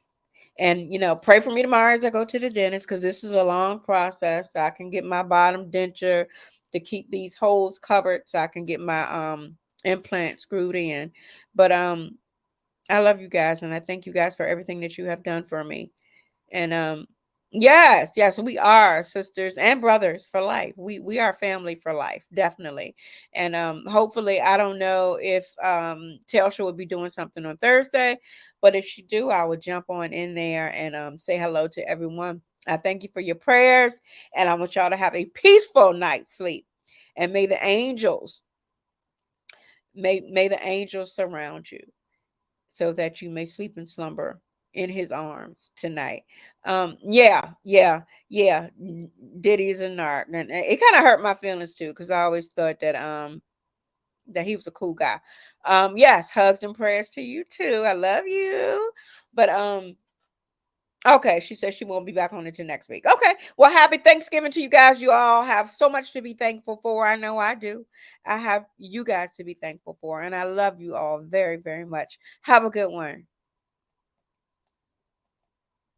And pray for me tomorrow as I go to the dentist, because this is a long process. So I can get my bottom denture to keep these holes covered, so I can get my implant screwed in. But I love you guys, and I thank you guys for everything that you have done for me. And yes, yes, we are sisters and brothers for life. We are family for life, definitely. And hopefully, I don't know if Telsha will be doing something on Thursday, but if she do, I will jump on in there and say hello to everyone. I thank you for your prayers, and I want y'all to have a peaceful night's sleep. And may the angels surround you so that you may sleep in slumber in his arms tonight. Yeah, yeah, yeah. Diddy is a narc. And it kind of hurt my feelings too, because I always thought that he was a cool guy. Yes, hugs and prayers to you too. I love you. But okay, she says she won't be back on until next week. Okay. Well, happy Thanksgiving to you guys. You all have so much to be thankful for. I know I do. I have you guys to be thankful for. And I love you all very, very much. Have a good one.